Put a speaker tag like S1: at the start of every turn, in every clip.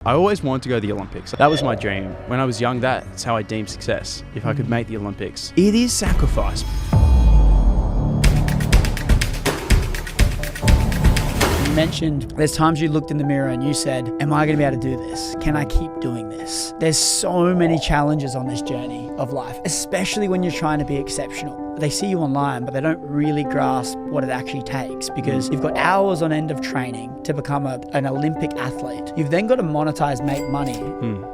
S1: I always wanted to go to the Olympics. That was my dream. When I was young, that's how I deemed success. If I could make the Olympics. It is sacrifice.
S2: You mentioned there's times you looked in the mirror and you said, am I going to be able to do this? Can I keep doing this? There's so many challenges on this journey of life, especially when you're trying to be exceptional. They see you online, but they don't really grasp what it actually takes, because you've got hours on end of training to become an Olympic athlete. You've then got to monetize, make money.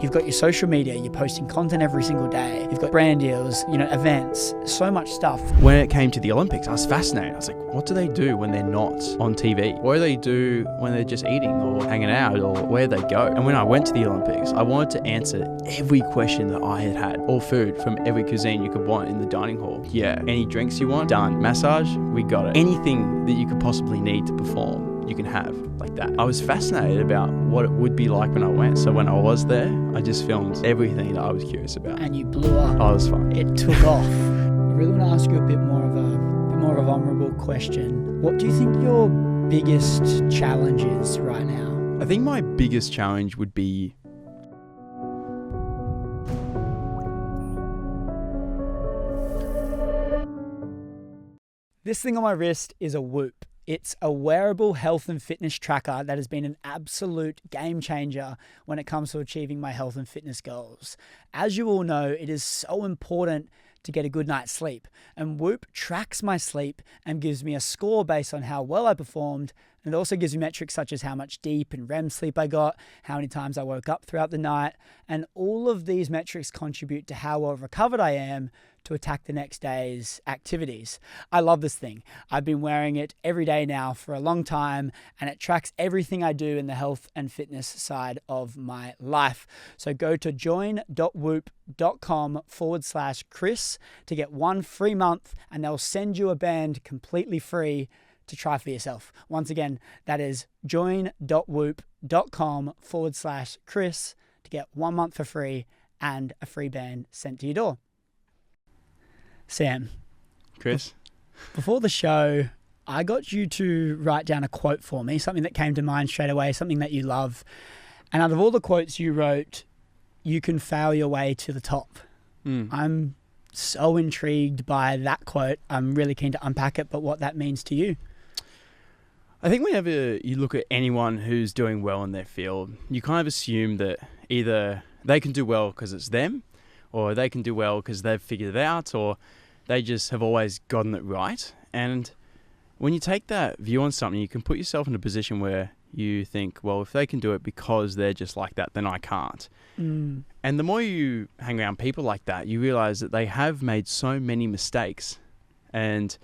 S2: You've got your social media, you're posting content every single day. You've got brand deals, events, so much stuff.
S1: When it came to the Olympics, I was fascinated. I was like, what do they do when they're not on TV? What do they do when they're just eating or hanging out, or where do they go? And when I went to the Olympics, I wanted to answer every question that I had. All food from every cuisine you could want in the dining hall. Yeah. Any drinks you want? Done. Massage? We got it. Anything that you could possibly need to perform, you can have like that. I was fascinated about what it would be like when I went. So when I was there, I just filmed everything that I was curious about.
S2: And you blew up.
S1: Oh, it was fun.
S2: It took off. I really want to ask you a bit more of a vulnerable question. What do you think your biggest challenge is right now?
S1: I think my biggest challenge would be
S2: this thing on my wrist is a Whoop. It's a wearable health and fitness tracker that has been an absolute game changer when it comes to achieving my health and fitness goals. As you all know, it is so important to get a good night's sleep. And Whoop tracks my sleep and gives me a score based on how well I performed. And it also gives me metrics such as how much deep and REM sleep I got, how many times I woke up throughout the night. And all of these metrics contribute to how well recovered I am to attack the next day's activities. I love this thing. I've been wearing it every day now for a long time, and it tracks everything I do in the health and fitness side of my life. So go to join.whoop.com/Chris to get 1 free month, and they'll send you a band completely free to try for yourself. Once again, that is join.whoop.com/Chris to get 1 month for free and a free band sent to your door. Sam.
S1: Chris.
S2: Before the show, I got you to write down a quote for me, something that came to mind straight away, something that you love. And out of all the quotes you wrote, you can fail your way to the top. I'm so intrigued by that quote. I'm really keen to unpack it, but what that means to you.
S1: I think whenever you look at anyone who's doing well in their field, you kind of assume that either they can do well because it's them, or they can do well because they've figured it out, or they just have always gotten it right. And when you take that view on something, you can put yourself in a position where you think, well, if they can do it because they're just like that, then I can't. And the more you hang around people like that, you realize that they have made so many mistakes and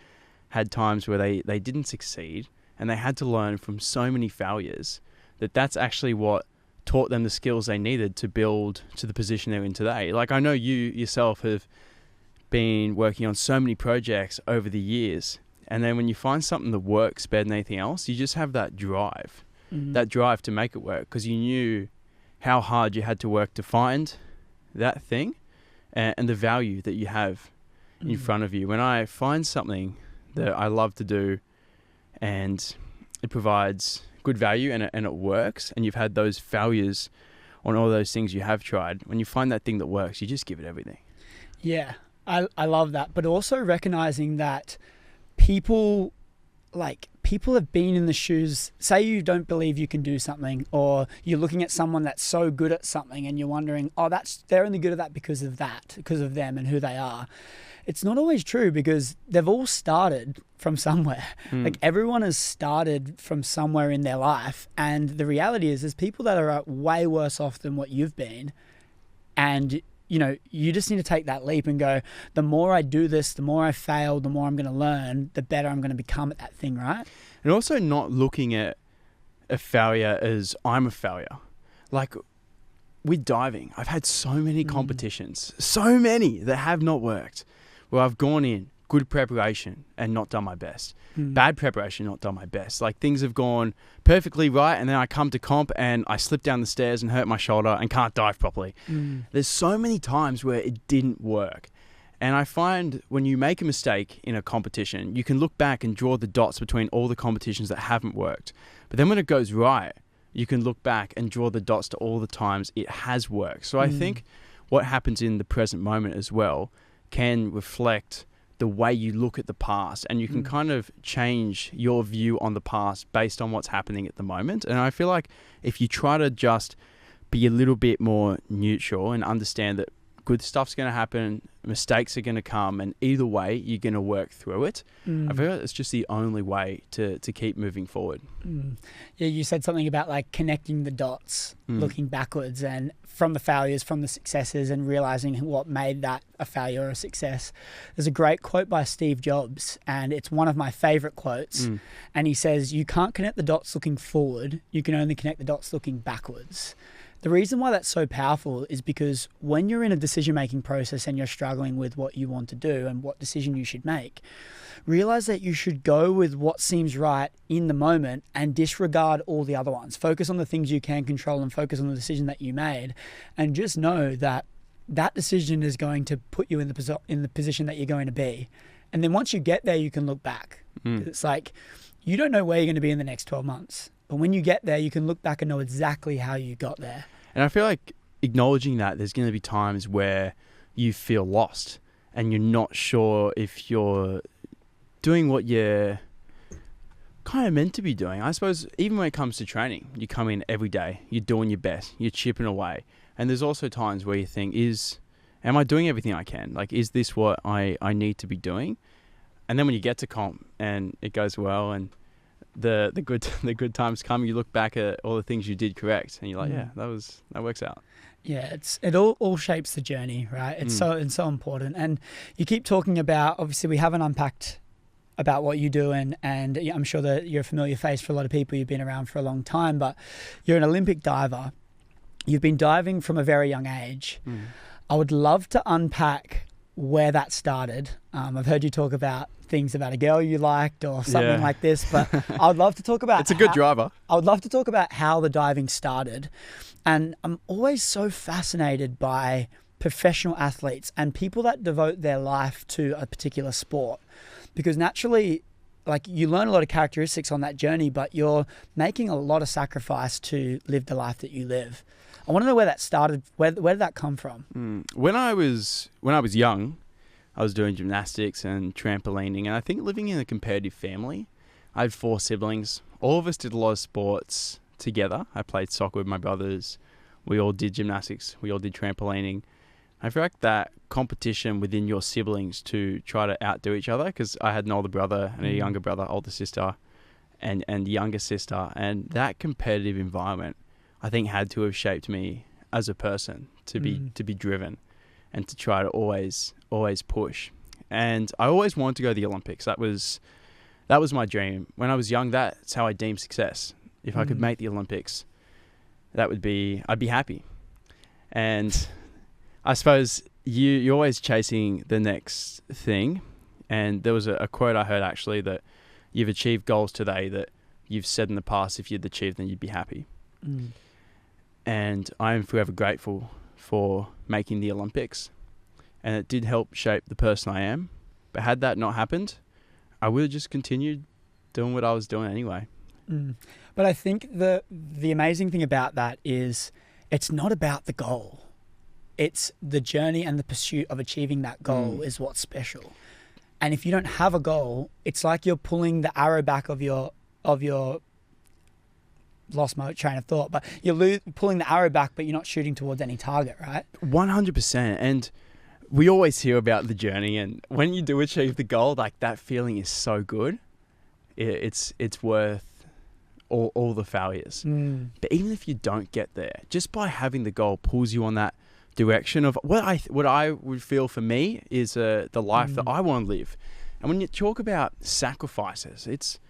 S1: had times where they didn't succeed, and they had to learn from so many failures that that's actually what taught them the skills they needed to build to the position they're in today. Like, I know you yourself have been working on so many projects over the years, and then when you find something that works better than anything else, you just have that drive to make it work, because you knew how hard you had to work to find that thing and the value that you have in front of you. When I find something that I love to do and it provides good value and it works, and you've had those failures on all those things you have tried, when you find that thing that works, you just give it everything.
S2: Yeah, I love that. But also recognizing that people have been in the shoes. Say you don't believe you can do something, or you're looking at someone that's so good at something and you're wondering, oh, they're only good at that because of them and who they are. It's not always true, because they've all started from somewhere. Like, everyone has started from somewhere in their life. And the reality is there's people that are way worse off than what you've been. And, you just need to take that leap and go, the more I do this, the more I fail, the more I'm going to learn, the better I'm going to become at that thing, right?
S1: And also not looking at a failure as I'm a failure. Like, with diving, I've had so many competitions, so many that have not worked, where I've gone in, good preparation, and not done my best. Bad preparation, not done my best. Like, things have gone perfectly right, and then I come to comp and I slip down the stairs and hurt my shoulder and can't dive properly. There's so many times where it didn't work. And I find when you make a mistake in a competition, you can look back and draw the dots between all the competitions that haven't worked. But then when it goes right, you can look back and draw the dots to all the times it has worked. So I think what happens in the present moment as well can reflect the way you look at the past, and you can kind of change your view on the past based on what's happening at the moment. And I feel like if you try to just be a little bit more neutral and understand that good stuff's going to happen, mistakes are going to come, and either way, you're going to work through it. I feel like it's just the only way to keep moving forward.
S2: Yeah, you said something about like connecting the dots, looking backwards and from the failures, from the successes, and realizing what made that a failure or a success. There's a great quote by Steve Jobs, and it's one of my favorite quotes. And he says, "You can't connect the dots looking forward. You can only connect the dots looking backwards." The reason why that's so powerful is because when you're in a decision-making process and you're struggling with what you want to do and what decision you should make, realize that you should go with what seems right in the moment and disregard all the other ones. Focus on the things you can control and focus on the decision that you made, and just know that that decision is going to put you in the position that you're going to be. And then once you get there, you can look back. It's like, you don't know where you're going to be in the next 12 months. But when you get there, you can look back and know exactly how you got there.
S1: And I feel like acknowledging that there's going to be times where you feel lost and you're not sure if you're doing what you're kind of meant to be doing. I suppose even when it comes to training, you come in every day, you're doing your best, you're chipping away. And there's also times where you think, am I doing everything I can? Like, is this what I need to be doing? And then when you get to comp and it goes well and the good times come, you look back at all the things you did correct and you're like, yeah, that works out.
S2: Yeah, it all shapes the journey, right? It's so important. And you keep talking about, obviously we haven't unpacked about what you do, and I'm sure that you're a familiar face for a lot of people. You've been around for a long time, but you're an Olympic diver. You've been diving from a very young age. I would love to unpack where that started. I've heard you talk about things about a girl you liked or something like this, but I would love to talk about...
S1: It's a good driver.
S2: I would love to talk about how the diving started. And I'm always so fascinated by professional athletes and people that devote their life to a particular sport, because naturally, like, you learn a lot of characteristics on that journey, but you're making a lot of sacrifice to live the life that you live. I want to know where that started. Where did that come from?
S1: When I was young, I was doing gymnastics and trampolining, and I think living in a competitive family. I had 4 siblings. All of us did a lot of sports together. I played soccer with my brothers. We all did gymnastics. We all did trampolining. I feel like that competition within your siblings to try to outdo each other, because I had an older brother and a younger brother, older sister, and younger sister, and that competitive environment, I think, had to have shaped me as a person to be driven and to try to always push. And I always wanted to go to the Olympics. That was my dream. When I was young, that's how I deemed success. If I could make the Olympics, I'd be happy. And I suppose you're always chasing the next thing. And there was a quote I heard, actually, that you've achieved goals today that you've said in the past if you'd achieved them, you'd be happy. And I am forever grateful for making the Olympics. And it did help shape the person I am. But had that not happened, I would have just continued doing what I was doing anyway.
S2: But I think the amazing thing about that is it's not about the goal. It's the journey and the pursuit of achieving that goal is what's special. And if you don't have a goal, it's like you're pulling the arrow back of your lost my train of thought, but you're pulling the arrow back, but you're not shooting towards any target, right?
S1: 100%. And we always hear about the journey, and when you do achieve the goal, like, that feeling is so good. It's worth all the failures. But even if you don't get there, just by having the goal pulls you on that direction of what I would feel for me is the life that I want to live. And when you talk about sacrifices, it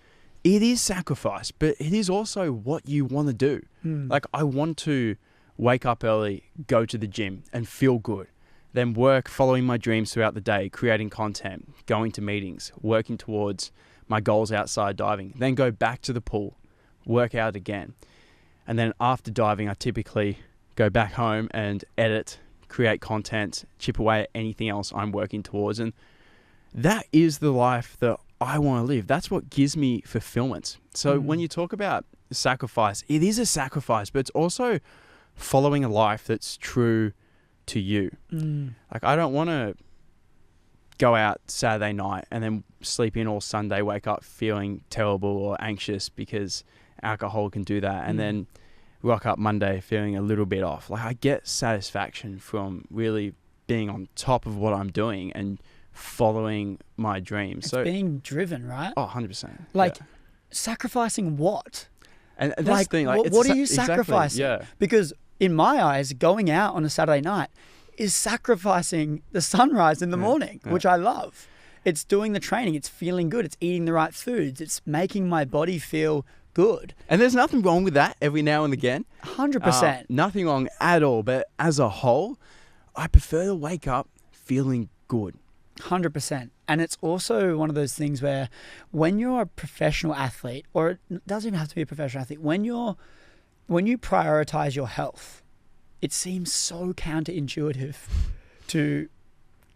S1: is sacrifice, but it is also what you want to do. Like, I want to wake up early, go to the gym and feel good, then work following my dreams throughout the day, creating content, going to meetings, working towards my goals outside diving, then go back to the pool, work out again. And then after diving, I typically go back home and edit, create content, chip away at anything else I'm working towards. And that is the life that I want to live. That's what gives me fulfillment. So when you talk about sacrifice. It is a sacrifice, but it's also following a life that's true to you. Like, I don't want to go out Saturday night and then sleep in all Sunday, wake up feeling terrible or anxious because alcohol can do that, and then rock up Monday feeling a little bit off. Like, I get satisfaction from really being on top of what I'm doing and following my dreams.
S2: It's being driven, right?
S1: Oh, 100%.
S2: Like, sacrificing what?
S1: And that's
S2: like,
S1: the thing. Like,
S2: what are you sacrificing?
S1: Exactly, yeah.
S2: Because in my eyes, going out on a Saturday night is sacrificing the sunrise in the morning, which I love. It's doing the training. It's feeling good. It's eating the right foods. It's making my body feel good.
S1: And there's nothing wrong with that every now and again.
S2: 100%.
S1: Nothing wrong at all. But as a whole, I prefer to wake up feeling good.
S2: 100%. And it's also one of those things where when you're a professional athlete, or it doesn't even have to be a professional athlete, when you prioritize your health, it seems so counterintuitive to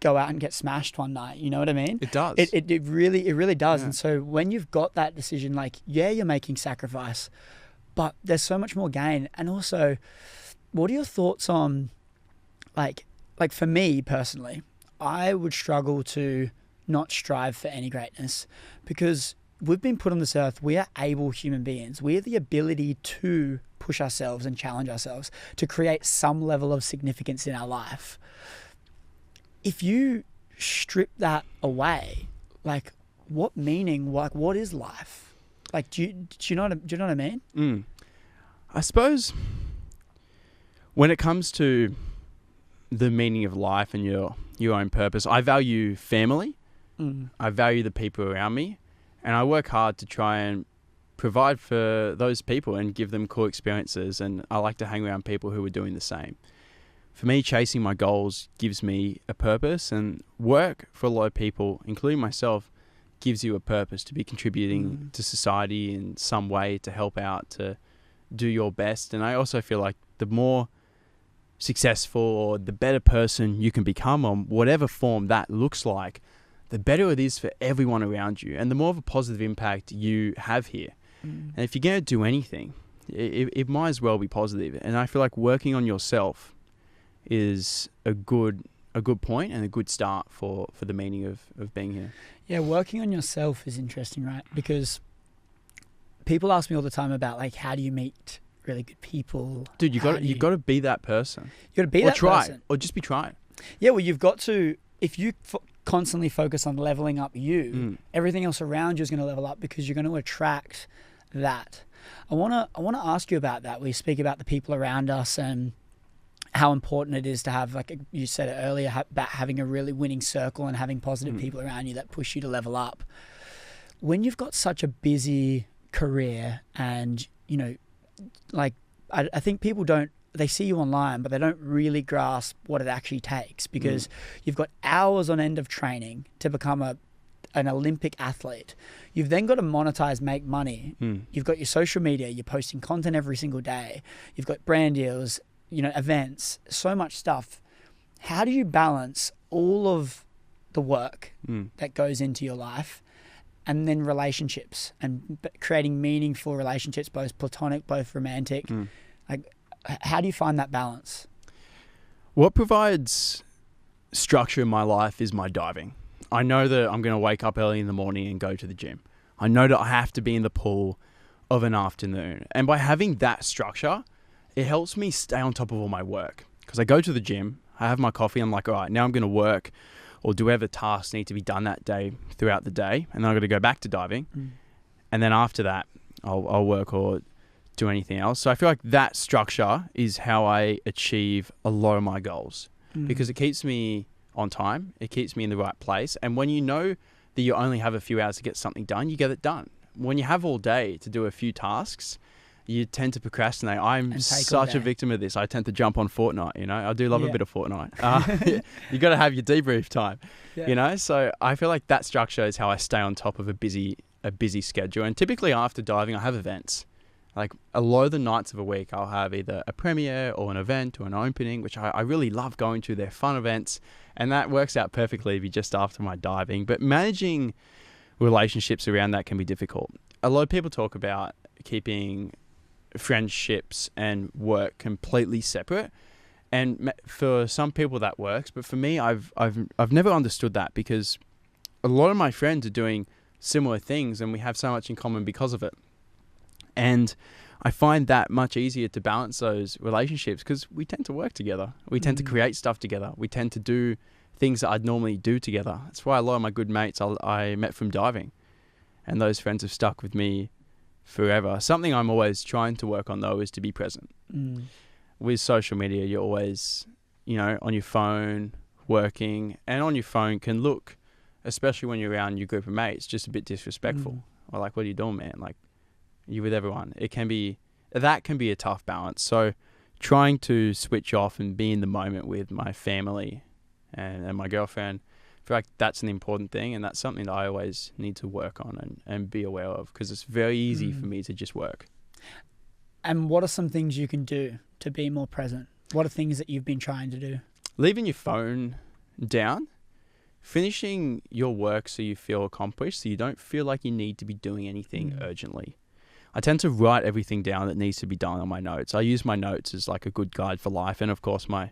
S2: go out and get smashed one night. You know what I mean?
S1: It does.
S2: It really does.
S1: Yeah.
S2: And so when you've got that decision, like, yeah, you're making sacrifice, but there's so much more gain. And also, what are your thoughts on, like for me personally, I would struggle to not strive for any greatness, because we've been put on this earth. We are able human beings. We have the ability to push ourselves and challenge ourselves to create some level of significance in our life. If you strip that away, like, what meaning, like, what is life? Like, do you know what I mean?
S1: I suppose when it comes to the meaning of life and your own purpose, I value family. I value the people around me, and I work hard to try and provide for those people and give them cool experiences. And I like to hang around people who are doing the same. For me, chasing my goals gives me a purpose, and work for a lot of people, including myself, gives you a purpose to be contributing to society in some way, to help out, to do your best. And I also feel like the more successful or the better person you can become, on whatever form that looks like, the better it is for everyone around you, and the more of a positive impact you have here. And if you're going to do anything, it might as well be positive. And I feel like working on yourself is a good point and a good start for the meaning of being here.
S2: Yeah, working on yourself is interesting, right? Because people ask me all the time about, like, how do you meet really good people?
S1: Dude, you got to be that person.
S2: You got to be that person.
S1: Or just be trying.
S2: Yeah, well, you've got to, if you constantly focus on leveling up you, everything else around you is going to level up, because you're going to attract that. I want to ask you about that. We speak about the people around us and how important it is to have, like you said it earlier, about having a really winning circle and having positive people around you that push you to level up. When you've got such a busy career, and, you know, like, I think people they see you online, but they don't really grasp what it actually takes, because you've got hours on end of training to become an Olympic athlete. You've then got to monetize, make money. You've got your social media, you're posting content every single day. You've got brand deals, you know, events, so much stuff. How do you balance all of the work that goes into your life, and then relationships, and creating meaningful relationships, both platonic, both romantic? Like, how do you find that balance?
S1: What provides structure in my life is my diving. I know that I'm going to wake up early in the morning and go to the gym. I know that I have to be in the pool of an afternoon. And by having that structure, it helps me stay on top of all my work. Because I go to the gym, I have my coffee, I'm like, all right, now I'm going to work or do whatever tasks need to be done that day throughout the day. And then I'm going to go back to diving. And then after that, I'll work or do anything else. So I feel like that structure is how I achieve a lot of my goals, because it keeps me on time. It keeps me in the right place. And when you know that you only have a few hours to get something done, you get it done. When you have all day to do a few tasks, you tend to procrastinate. I'm such a victim of this. I tend to jump on Fortnite, you know. I do love a bit of Fortnite. You got to have your debrief time, you know. So I feel like that structure is how I stay on top of a busy schedule. And typically after diving, I have events. Like a lot of the nights of a week, I'll have either a premiere or an event or an opening, which I really love going to. They're fun events, and that works out perfectly if you're just after my diving. But managing relationships around that can be difficult. A lot of people talk about keeping friendships and work completely separate. And for some people that works, but for me, I've never understood that, because a lot of my friends are doing similar things and we have so much in common because of it. And I find that much easier to balance those relationships because we tend to work together. We tend to create stuff together. We tend to do things that I'd normally do together. That's why a lot of my good mates I met from diving, and those friends have stuck with me forever. Something I'm always trying to work on, though, is to be present. With social media, you're always, on your phone, working, and on your phone can look, especially when you're around your group of mates, just a bit disrespectful. Or like, what are you doing, man? Like, you with everyone. That can be a tough balance. So trying to switch off and be in the moment with my family and my girlfriend, I feel like that's an important thing, and that's something that I always need to work on and be aware of, because it's very easy for me to just work.
S2: And what are some things you can do to be more present? What are things that you've been trying to do?
S1: Leaving your phone down, finishing your work so you feel accomplished, so you don't feel like you need to be doing anything urgently. I tend to write everything down that needs to be done on my notes. I use my notes as like a good guide for life, and of course my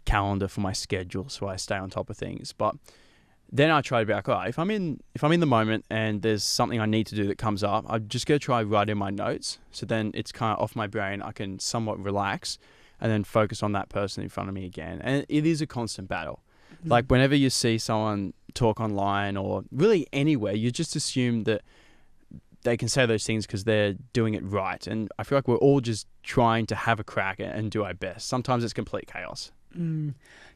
S1: calendar for my schedule, so I stay on top of things. But then I try to be like, if I'm in the moment and there's something I need to do that comes up, I'm just going to try writing my notes. So then it's kind of off my brain. I can somewhat relax and then focus on that person in front of me again. And it is a constant battle. Like whenever you see someone talk online or really anywhere, you just assume that they can say those things because they're doing it right. And I feel like we're all just trying to have a crack and do our best. Sometimes it's complete chaos.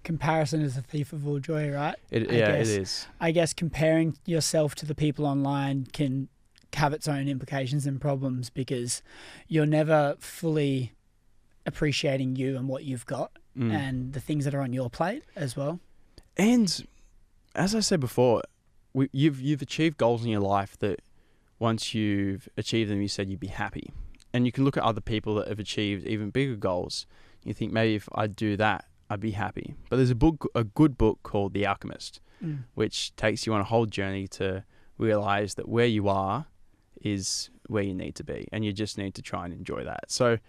S2: Comparison is the thief of all joy, right?
S1: It is.
S2: I guess comparing yourself to the people online can have its own implications and problems, because you're never fully appreciating you and what you've got and the things that are on your plate as well.
S1: And as I said before, you've achieved goals in your life that once you've achieved them, you said you'd be happy. And you can look at other people that have achieved even bigger goals. You think, maybe if I do that, I'd be happy. But there's a good book called The Alchemist, which takes you on a whole journey to realize that where you are is where you need to be, and you just need to try and enjoy that. So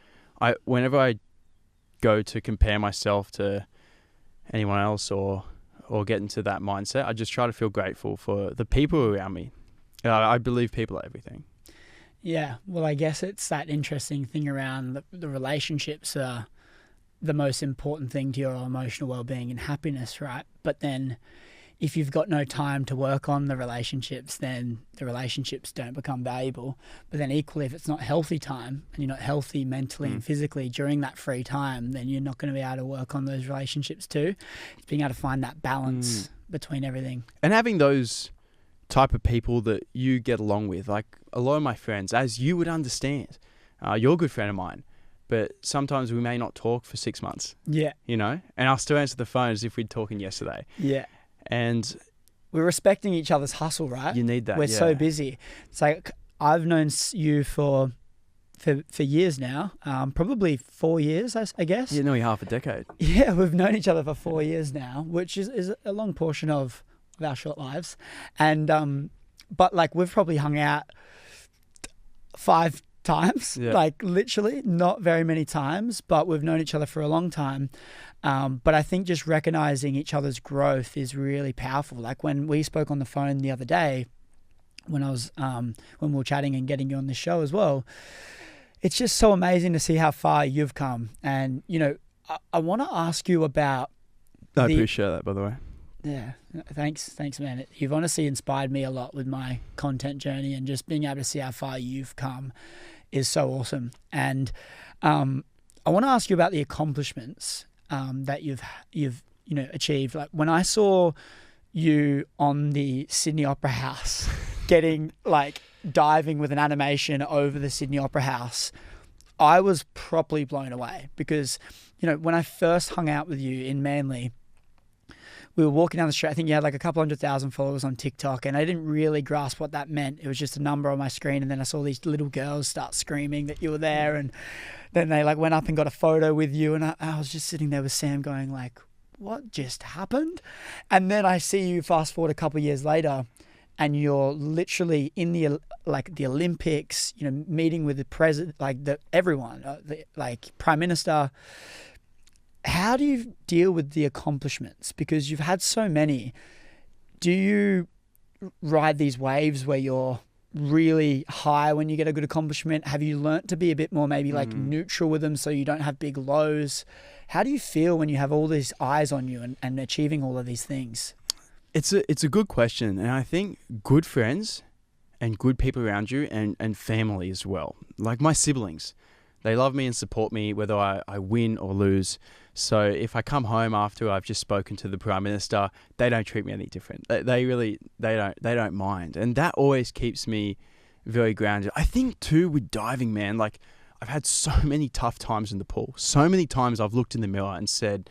S1: whenever I go to compare myself to anyone else or get into that mindset, I just try to feel grateful for the people around me. I believe people are everything.
S2: Yeah, well, I guess it's that interesting thing around the relationships are the most important thing to your emotional well-being and happiness, right? But then if you've got no time to work on the relationships, then the relationships don't become valuable. But then equally, if it's not healthy time and you're not healthy mentally and physically during that free time, then you're not going to be able to work on those relationships too. It's being able to find that balance between everything. And
S1: having those type of people that you get along with, like a lot of my friends, as you would understand, you're a good friend of mine, but sometimes we may not talk for 6 months. Yeah. And I'll still answer the phone as if we'd talking yesterday. Yeah. And
S2: we're respecting each other's hustle, right?
S1: You need that.
S2: We're so busy. It's like I've known you for years now, probably 4 years, I guess.
S1: Yeah, nearly half a decade.
S2: Yeah, we've known each other for 4 years now, which is a long portion of our short lives. And but like we've probably hung out 5 times, like literally not very many times, but we've known each other for a long time. But I think just recognizing each other's growth is really powerful. Like when we spoke on the phone the other day, when we were chatting and getting you on the show as well, it's just so amazing to see how far you've come. And, I want to ask you about...
S1: I appreciate that, by the way.
S2: Yeah, thanks, man. You've honestly inspired me a lot with my content journey, and just being able to see how far you've come is so awesome. And I want to ask you about the accomplishments that you've achieved. Like when I saw you on the Sydney Opera House, getting like diving with an animation over the Sydney Opera House, I was properly blown away, because when I first hung out with you in Manly, we were walking down the street. I think you had like a couple 100,000 followers on TikTok, and I didn't really grasp what that meant. It was just a number on my screen, and then I saw these little girls start screaming that you were there, and then they like went up and got a photo with you, and I was just sitting there with Sam going like, what just happened? And then I see you fast forward a couple of years later, and you're literally in the Olympics, meeting with the president, everyone, like Prime Minister. How do you deal with the accomplishments? Because you've had so many. Do you ride these waves where you're really high when you get a good accomplishment? Have you learnt to be a bit more maybe like neutral with them so you don't have big lows? How do you feel when you have all these eyes on you and achieving all of these things?
S1: It's a good question, and I think good friends and good people around you and family as well. Like my siblings, they love me and support me whether I win or lose. So if I come home after I've just spoken to the Prime Minister, they don't treat me any different. They don't mind, and that always keeps me very grounded. I think too with diving, man, like I've had so many tough times in the pool. So many times I've looked in the mirror and said,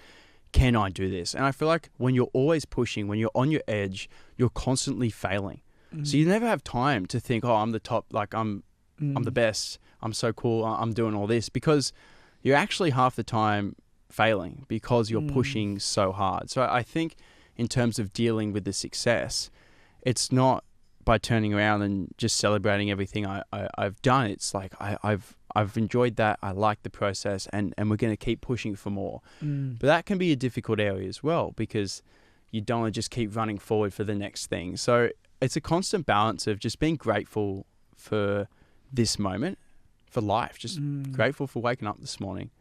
S1: can I do this? And I feel like when you're always pushing, when you're on your edge, you're constantly failing. So you never have time to think, oh, I'm the top, like I'm the best, I'm so cool, I'm doing all this, because you're actually half the time failing because you're pushing so hard. So I think in terms of dealing with the success, it's not by turning around and just celebrating everything I've done. It's like I've enjoyed that. I like the process, and we're going to keep pushing for more. But that can be a difficult area as well, because you don't want to just keep running forward for the next thing. So it's a constant balance of just being grateful for this moment, for life, just grateful for waking up this morning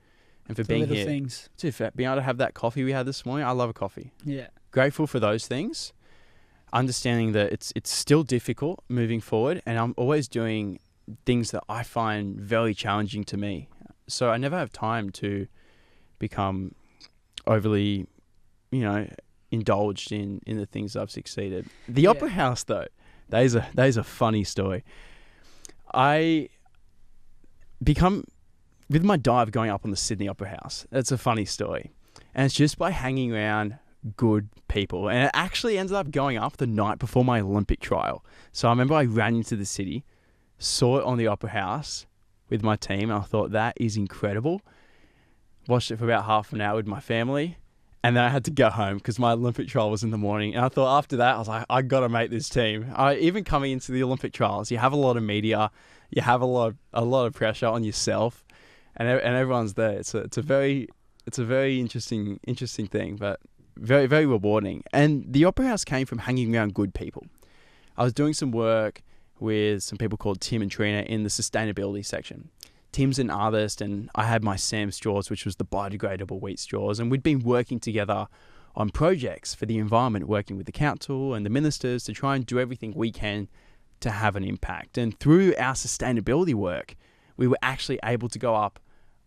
S1: and for being here.
S2: Things.
S1: Being able to have that coffee we had this morning. I love a coffee.
S2: Yeah.
S1: Grateful for those things. Understanding that it's still difficult moving forward, and I'm always doing things that I find very challenging to me. So I never have time to become overly, indulged in the things I've succeeded. The Opera House, though, that is a funny story. I become, with my dive going up on the Sydney Opera House, that's a funny story. And it's just by hanging around good people. And it actually ended up going up the night before my Olympic trial. So I remember I ran into the city, saw it on the Opera House with my team, and I thought, that is incredible. Watched it for about half an hour with my family, and then I had to go home because my Olympic trial was in the morning. And I thought after that, I was like, I got to make this team. Even coming into the Olympic trials, you have a lot of media, you have a lot of pressure on yourself, and everyone's there. It's a very interesting thing, but very, very rewarding. And the Opera House came from hanging around good people. I was doing some work with some people called Tim and Trina in the sustainability section. Tim's an artist, and I had my Sam straws, which was the biodegradable wheat straws. And we'd been working together on projects for the environment, working with the council and the ministers to try and do everything we can to have an impact. And through our sustainability work, we were actually able to go up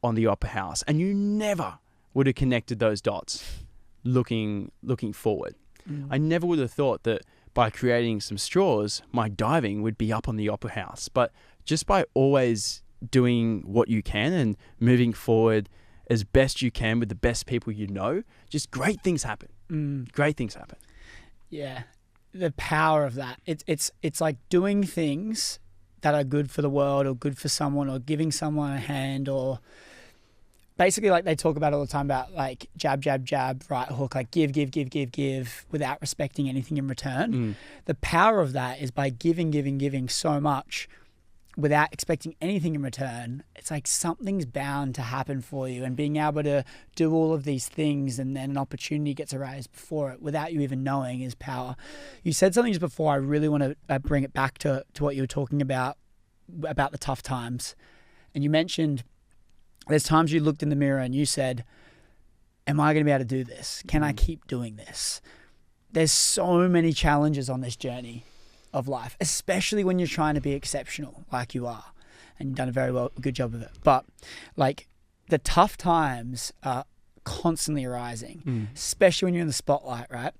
S1: on the Opera House. And you never would have connected those dots looking forward. I never would have thought that by creating some straws, my diving would be up on the Opera House. But just by always doing what you can and moving forward as best you can with the best people you know, just great things happen. Great things happen.
S2: Yeah. The power of that. It's like doing things that are good for the world or good for someone, or giving someone a hand, or basically, like they talk about all the time about like jab, jab, jab, right hook, like give without respecting anything in return. The power of that is by giving so much without expecting anything in return. It's like something's bound to happen for you, and being able to do all of these things and then an opportunity gets arised before it without you even knowing is power. You said something just before. I really want to bring it back to what you were talking about the tough times. And you mentioned there's times you looked in the mirror and you said, am I going to be able to do this? Can I keep doing this? There's so many challenges on this journey of life, especially when you're trying to be exceptional like you are, and you've done a good job of it. But like the tough times are constantly arising, especially when you're in the spotlight, right?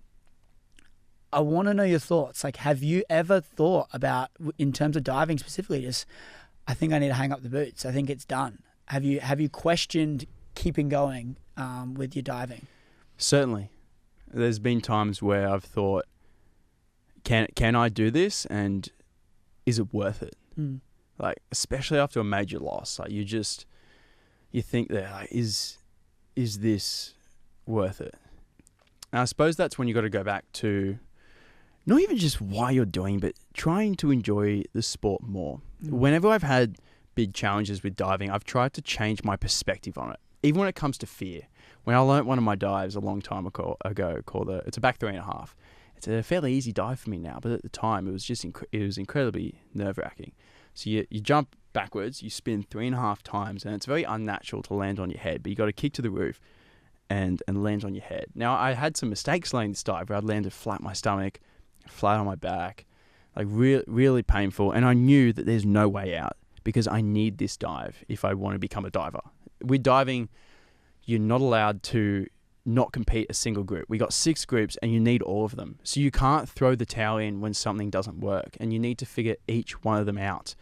S2: I want to know your thoughts. Like, have you ever thought about, in terms of diving specifically, just, I think I need to hang up the boots. I think it's done. Have you questioned keeping going with your diving?
S1: Certainly. There's been times where I've thought, can I do this, and is it worth it? Like, especially after a major loss, like you think that, like, is this worth it? And I suppose that's when you got to go back to not even just why you're doing, but trying to enjoy the sport more.
S2: Mm.
S1: Whenever I've had big challenges with diving, I've tried to change my perspective on it. Even when it comes to fear. When I learnt one of my dives a long time ago called it's a back 3.5. It's a fairly easy dive for me now, but at the time it was just it was incredibly nerve-wracking. So you jump backwards, you spin 3.5 times, and it's very unnatural to land on your head, but you got to kick to the roof and land on your head. Now, I had some mistakes laying this dive where I'd landed flat on my stomach, flat on my back, like really painful, and I knew that there's no way out because I need this dive if I want to become a diver. With diving, you're not allowed to not compete a single group. We got 6 groups and you need all of them. So you can't throw the towel in when something doesn't work, and you need to figure each one of them out.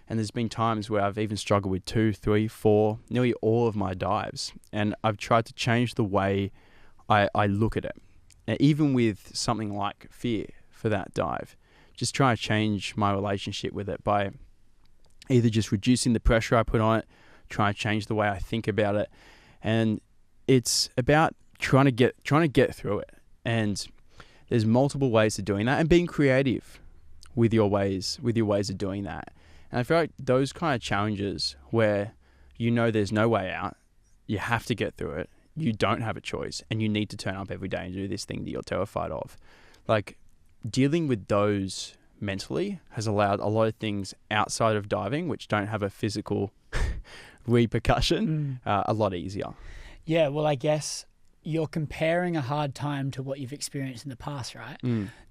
S1: And there's been times where I've even struggled with 2, 3, 4, nearly all of my dives. And I've tried to change the way I look at it. And even with something like fear for that dive, just try to change my relationship with it by either just reducing the pressure I put on it, try to change the way I think about it. And it's about trying to get through it. And there's multiple ways of doing that, and being creative with your ways of doing that. And I feel like those kind of challenges where you know there's no way out, you have to get through it, you don't have a choice, and you need to turn up every day and do this thing that you're terrified of. Like, dealing with those mentally has allowed a lot of things outside of diving, which don't have a physical repercussion, a lot easier.
S2: Yeah, well, I guess you're comparing a hard time to what you've experienced in the past, right?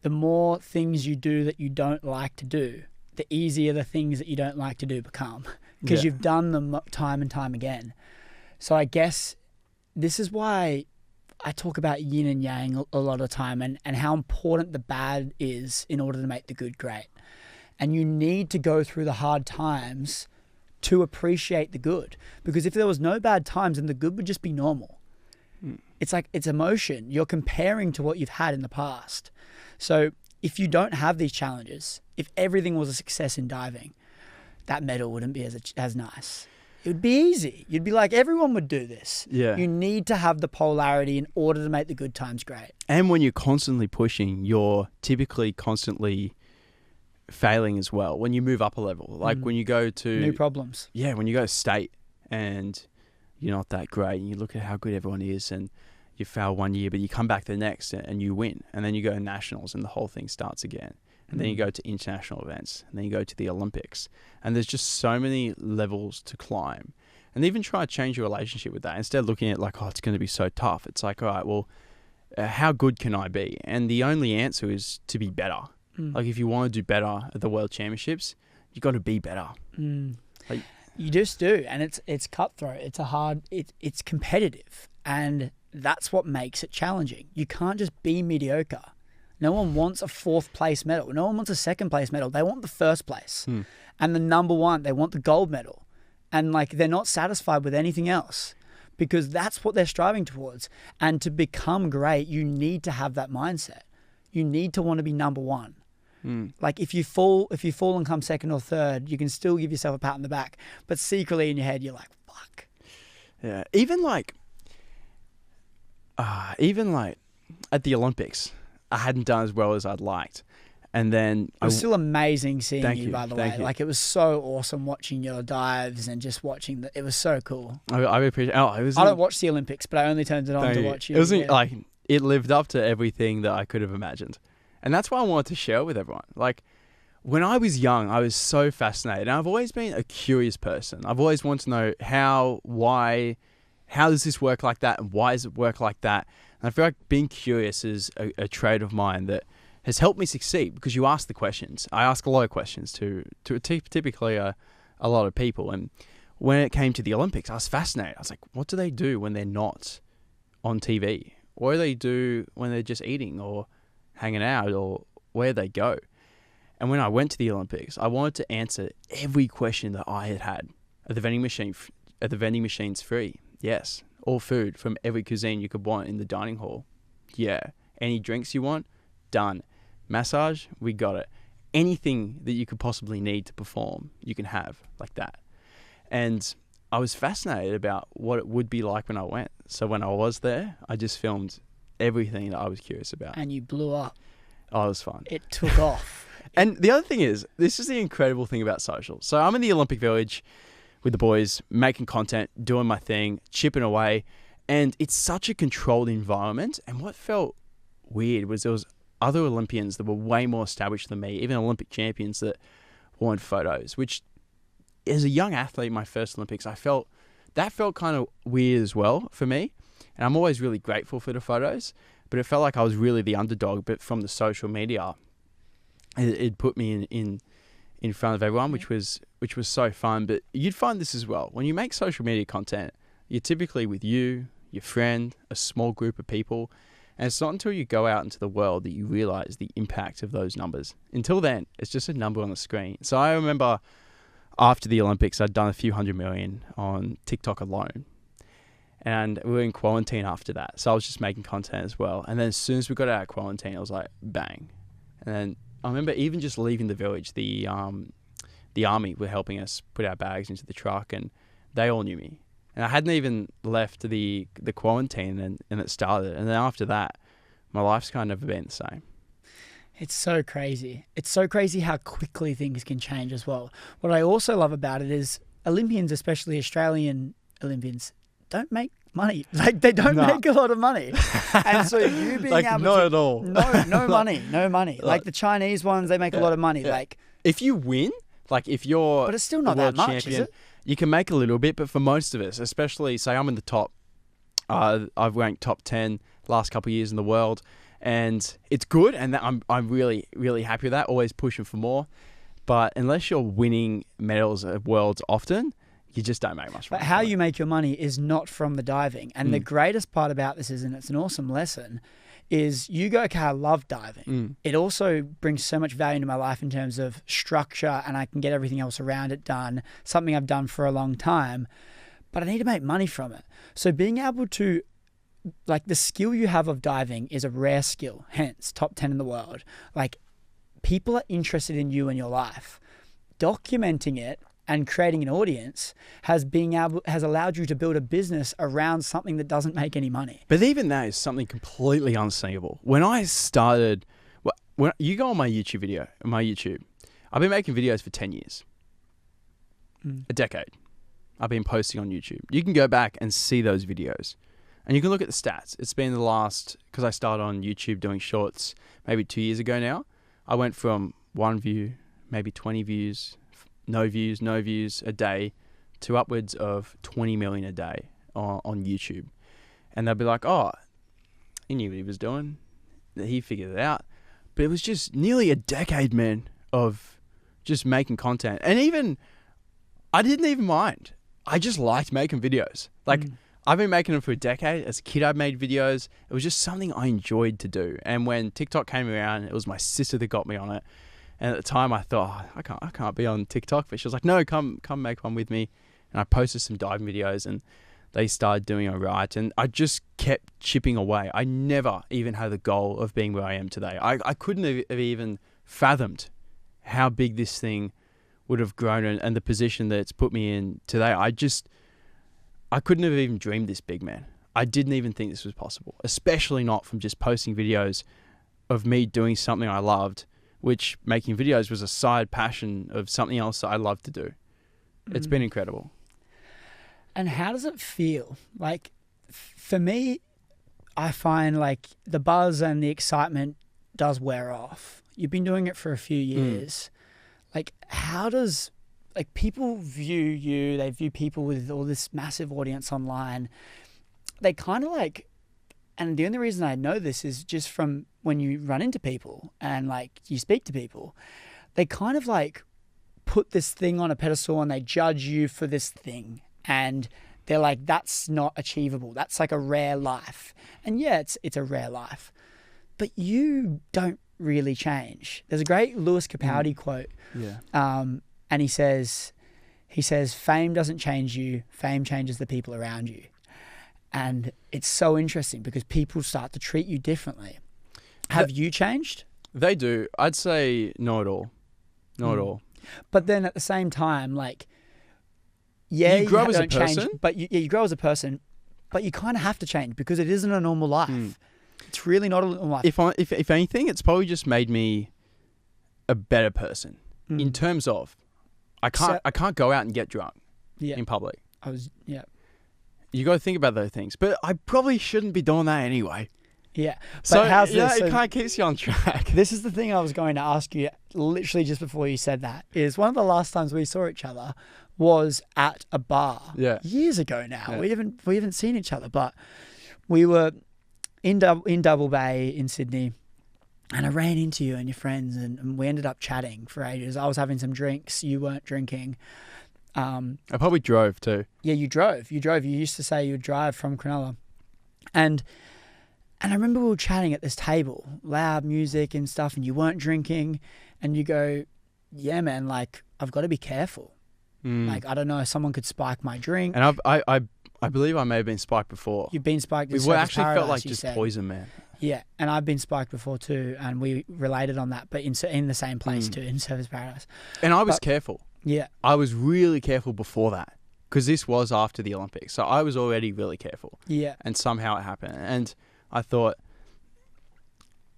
S2: The more things you do that you don't like to do, the easier the things that you don't like to do become, because you've done them time and time again. So I guess this is why I talk about yin and yang a lot of the time, and how important the bad is in order to make the good great. And you need to go through the hard times to appreciate the good, because if there was no bad times, then the good would just be normal. It's like, it's emotion. You're comparing to what you've had in the past. So if you don't have these challenges, if everything was a success in diving, that medal wouldn't be as nice. It would be easy. You'd be like, everyone would do this.
S1: Yeah.
S2: You need to have the polarity in order to make the good times great.
S1: And when you're constantly pushing, you're typically constantly failing as well. When you move up a level, like when you go to
S2: new problems.
S1: Yeah, when you go to state and you're not that great, and you look at how good everyone is, and you fail one year, but you come back the next and you win, and then you go to nationals and the whole thing starts again. And then you go to international events, and then you go to the Olympics, and there's just so many levels to climb. And even try to change your relationship with that. Instead of looking at like, oh, it's going to be so tough, it's like, all right, well, how good can I be? And the only answer is to be better. Like, if you want to do better at the World Championships, you got to be better. Like,
S2: you just do, and it's cutthroat. It's it's competitive, and that's what makes it challenging. You can't just be mediocre. No one wants a 4th place medal. No one wants a 2nd place medal. They want the 1st place. And the number 1, they want the gold medal. And like, they're not satisfied with anything else, because that's what they're striving towards. And to become great, you need to have that mindset. You need to want to be number 1. Like, if you fall and come 2nd or 3rd, you can still give yourself a pat on the back. But secretly in your head, you're like, fuck.
S1: Yeah. Even like at the Olympics, I hadn't done as well as I'd liked. And then
S2: it was still amazing seeing you, by the way.
S1: Thank you.
S2: Like, it was so awesome watching your dives and just watching it was so cool.
S1: I appreciate. I
S2: don't watch the Olympics, but I only turned it on to watch you.
S1: It was like, it lived up to everything that I could have imagined, and that's why I wanted to share it with everyone. Like, when I was young, I was so fascinated. And I've always been a curious person. I've always wanted to know how does this work like that, and why does it work like that? And I feel like being curious is a trait of mine that has helped me succeed, because you ask the questions. I ask a lot of questions to typically a lot of people. And when it came to the Olympics, I was fascinated. I was like, what do they do when they're not on TV? What do they do when they're just eating or hanging out, or where they go? And when I went to the Olympics, I wanted to answer every question that I had. Are the vending machines free? Yes. All food from every cuisine you could want in the dining hall? Yeah. Any drinks you want? Done. Massage? We got it. Anything that you could possibly need to perform, you can have like that. And I was fascinated about what it would be like when I went. So when I was there, I just filmed everything that I was curious about.
S2: And you blew up.
S1: Oh, it was fun.
S2: It took off.
S1: And the other thing is, this is the incredible thing about social. So I'm in the Olympic Village with the boys, making content, doing my thing, chipping away. And it's such a controlled environment. And what felt weird was there was other Olympians that were way more established than me, even Olympic champions that wanted photos, which as a young athlete, my first Olympics, felt kind of weird as well for me. And I'm always really grateful for the photos, but it felt like I was really the underdog. But from the social media, it put me in front of everyone, which was so fun. But you'd find this as well. When you make social media content, you're typically with you, your friend, a small group of people. And it's not until you go out into the world that you realize the impact of those numbers. Until then, it's just a number on the screen. So I remember after the Olympics, I'd done a few 100 million on TikTok alone. And we were in quarantine after that. So I was just making content as well. And then as soon as we got out of quarantine, I was like, bang. And then I remember even just leaving the village, the army were helping us put our bags into the truck, and they all knew me. And I hadn't even left the quarantine and it started. And then after that, my life's kind of been the same.
S2: It's so crazy. It's so crazy how quickly things can change as well. What I also love about it is Olympians, especially Australian Olympians, don't make money. Like, they don't make a lot of money. And so you being
S1: like,
S2: able
S1: not
S2: to...
S1: at all.
S2: No money. Like the Chinese ones, they make a lot of money.
S1: Yeah.
S2: Like,
S1: if you win, like if you're
S2: but it's still not
S1: the world
S2: that much,
S1: champion,
S2: is it?
S1: you can make a little bit, but for most of us, especially, say I'm in the top, I've ranked top 10 last couple of years in the world, and it's good, and I'm really, really happy with that, always pushing for more. But unless you're winning medals at Worlds often, you just don't make much money.
S2: But how you make your money is not from the diving. And the greatest part about this is, and it's an awesome lesson, is you go, okay, I love diving. It also brings so much value into my life in terms of structure, and I can get everything else around it done, something I've done for a long time, but I need to make money from it. So being able to, like, the skill you have of diving is a rare skill, hence top 10 in the world. Like, people are interested in you and your life. Documenting it and creating an audience has allowed you to build a business around something that doesn't make any money.
S1: But even that is something completely unseeable. When I started, when you go on my YouTube, I've been making videos for 10 years, a decade. I've been posting on YouTube. You can go back and see those videos, and you can look at the stats. It's been because I started on YouTube doing shorts maybe 2 years ago now. I went from 1 view, maybe 20 views, no views a day, to upwards of 20 million a day on YouTube. And they'll be like, oh, he knew what he was doing. He figured it out. But it was just nearly a decade, man, of just making content. And even, I didn't even mind. I just liked making videos. Like, I've been making them for a decade. As a kid, I made videos. It was just something I enjoyed to do. And when TikTok came around, it was my sister that got me on it. And at the time, I thought, oh, I can't be on TikTok. But she was like, no, come make one with me. And I posted some diving videos, and they started doing all right. And I just kept chipping away. I never even had the goal of being where I am today. I couldn't have even fathomed how big this thing would have grown and the position that it's put me in today. I couldn't have even dreamed this big, man. I didn't even think this was possible, especially not from just posting videos of me doing something I loved, which making videos was a side passion of something else that I love to do. It's been incredible.
S2: And how does it feel? Like, for me, I find like the buzz and the excitement does wear off. You've been doing it for a few years. Like, how does, like, people view you, they view people with all this massive audience online. They kind of like, and the only reason I know this is just from when you run into people and like you speak to people, they kind of like put this thing on a pedestal and they judge you for this thing. And they're like, that's not achievable. That's like a rare life. And yeah, it's a rare life. But you don't really change. There's a great Lewis Capaldi quote.
S1: Yeah.
S2: And he says, fame doesn't change you. Fame changes the people around you. And it's so interesting because people start to treat you differently. Have you changed?
S1: They do. I'd say not at all. Not at all.
S2: But then at the same time, like, yeah,
S1: you grow as a
S2: don't change,
S1: person.
S2: but you grow as a person, but you kind of have to change because it isn't a normal life. life, really not a little life.
S1: If anything, it's probably just made me a better person in terms of I can't go out and get drunk in public. You got to think about those things, but I probably shouldn't be doing that anyway.
S2: Yeah. But
S1: So
S2: how's
S1: yeah,
S2: this?
S1: it kind of keeps you on track.
S2: This is the thing I was going to ask you literally just before you said that, is one of the last times we saw each other was at a bar years ago now.
S1: Yeah.
S2: We haven't seen each other, but we were in Double Bay in Sydney, and I ran into you and your friends, and we ended up chatting for ages. I was having some drinks. You weren't drinking.
S1: I probably drove too.
S2: Yeah, you drove. You used to say you would drive from Cronulla. And I remember we were chatting at this table, loud music and stuff, and you weren't drinking. And you go, yeah, man, like, I've got to be careful. Like, I don't know, someone could spike my drink.
S1: And I believe I may have been spiked before.
S2: You've been spiked in
S1: We
S2: Surfers
S1: actually
S2: Paradise,
S1: felt like
S2: you
S1: just
S2: said.
S1: poison, man.
S2: Yeah, and I've been spiked before too, and we related on that, but in the same place too, in Surfers Paradise.
S1: And I was careful.
S2: Yeah.
S1: I was really careful before that because this was after the Olympics. So I was already really careful.
S2: Yeah.
S1: And somehow it happened. And I thought,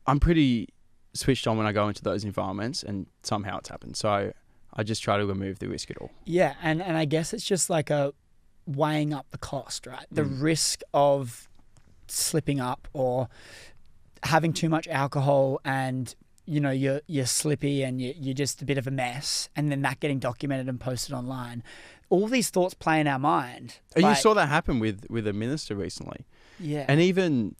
S1: I'm pretty switched on when I go into those environments, and somehow it's happened. So I just try to remove the risk at all.
S2: Yeah, and I guess it's just like a weighing up the cost, right? The risk of slipping up or having too much alcohol, and you know you're slippy and you're just a bit of a mess, and then that getting documented and posted online. All these thoughts play in our mind.
S1: And you saw that happen with a minister recently.
S2: Yeah.
S1: And even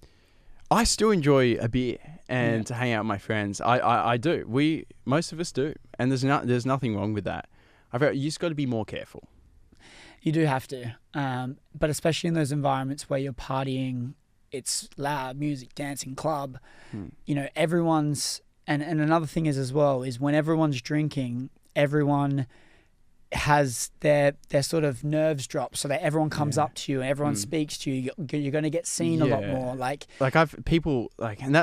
S1: I still enjoy a beer and to hang out with my friends. I do. Most of us do, and there's nothing wrong with that. You just got to be more careful.
S2: You do have to, but especially in those environments where you're partying, it's loud music, dancing, club. You know, everyone's and another thing is as well is when everyone's drinking, everyone has their sort of nerves drop, so that everyone comes up to you and everyone speaks to you. You're going to get seen a lot more. Like
S1: I've people like, and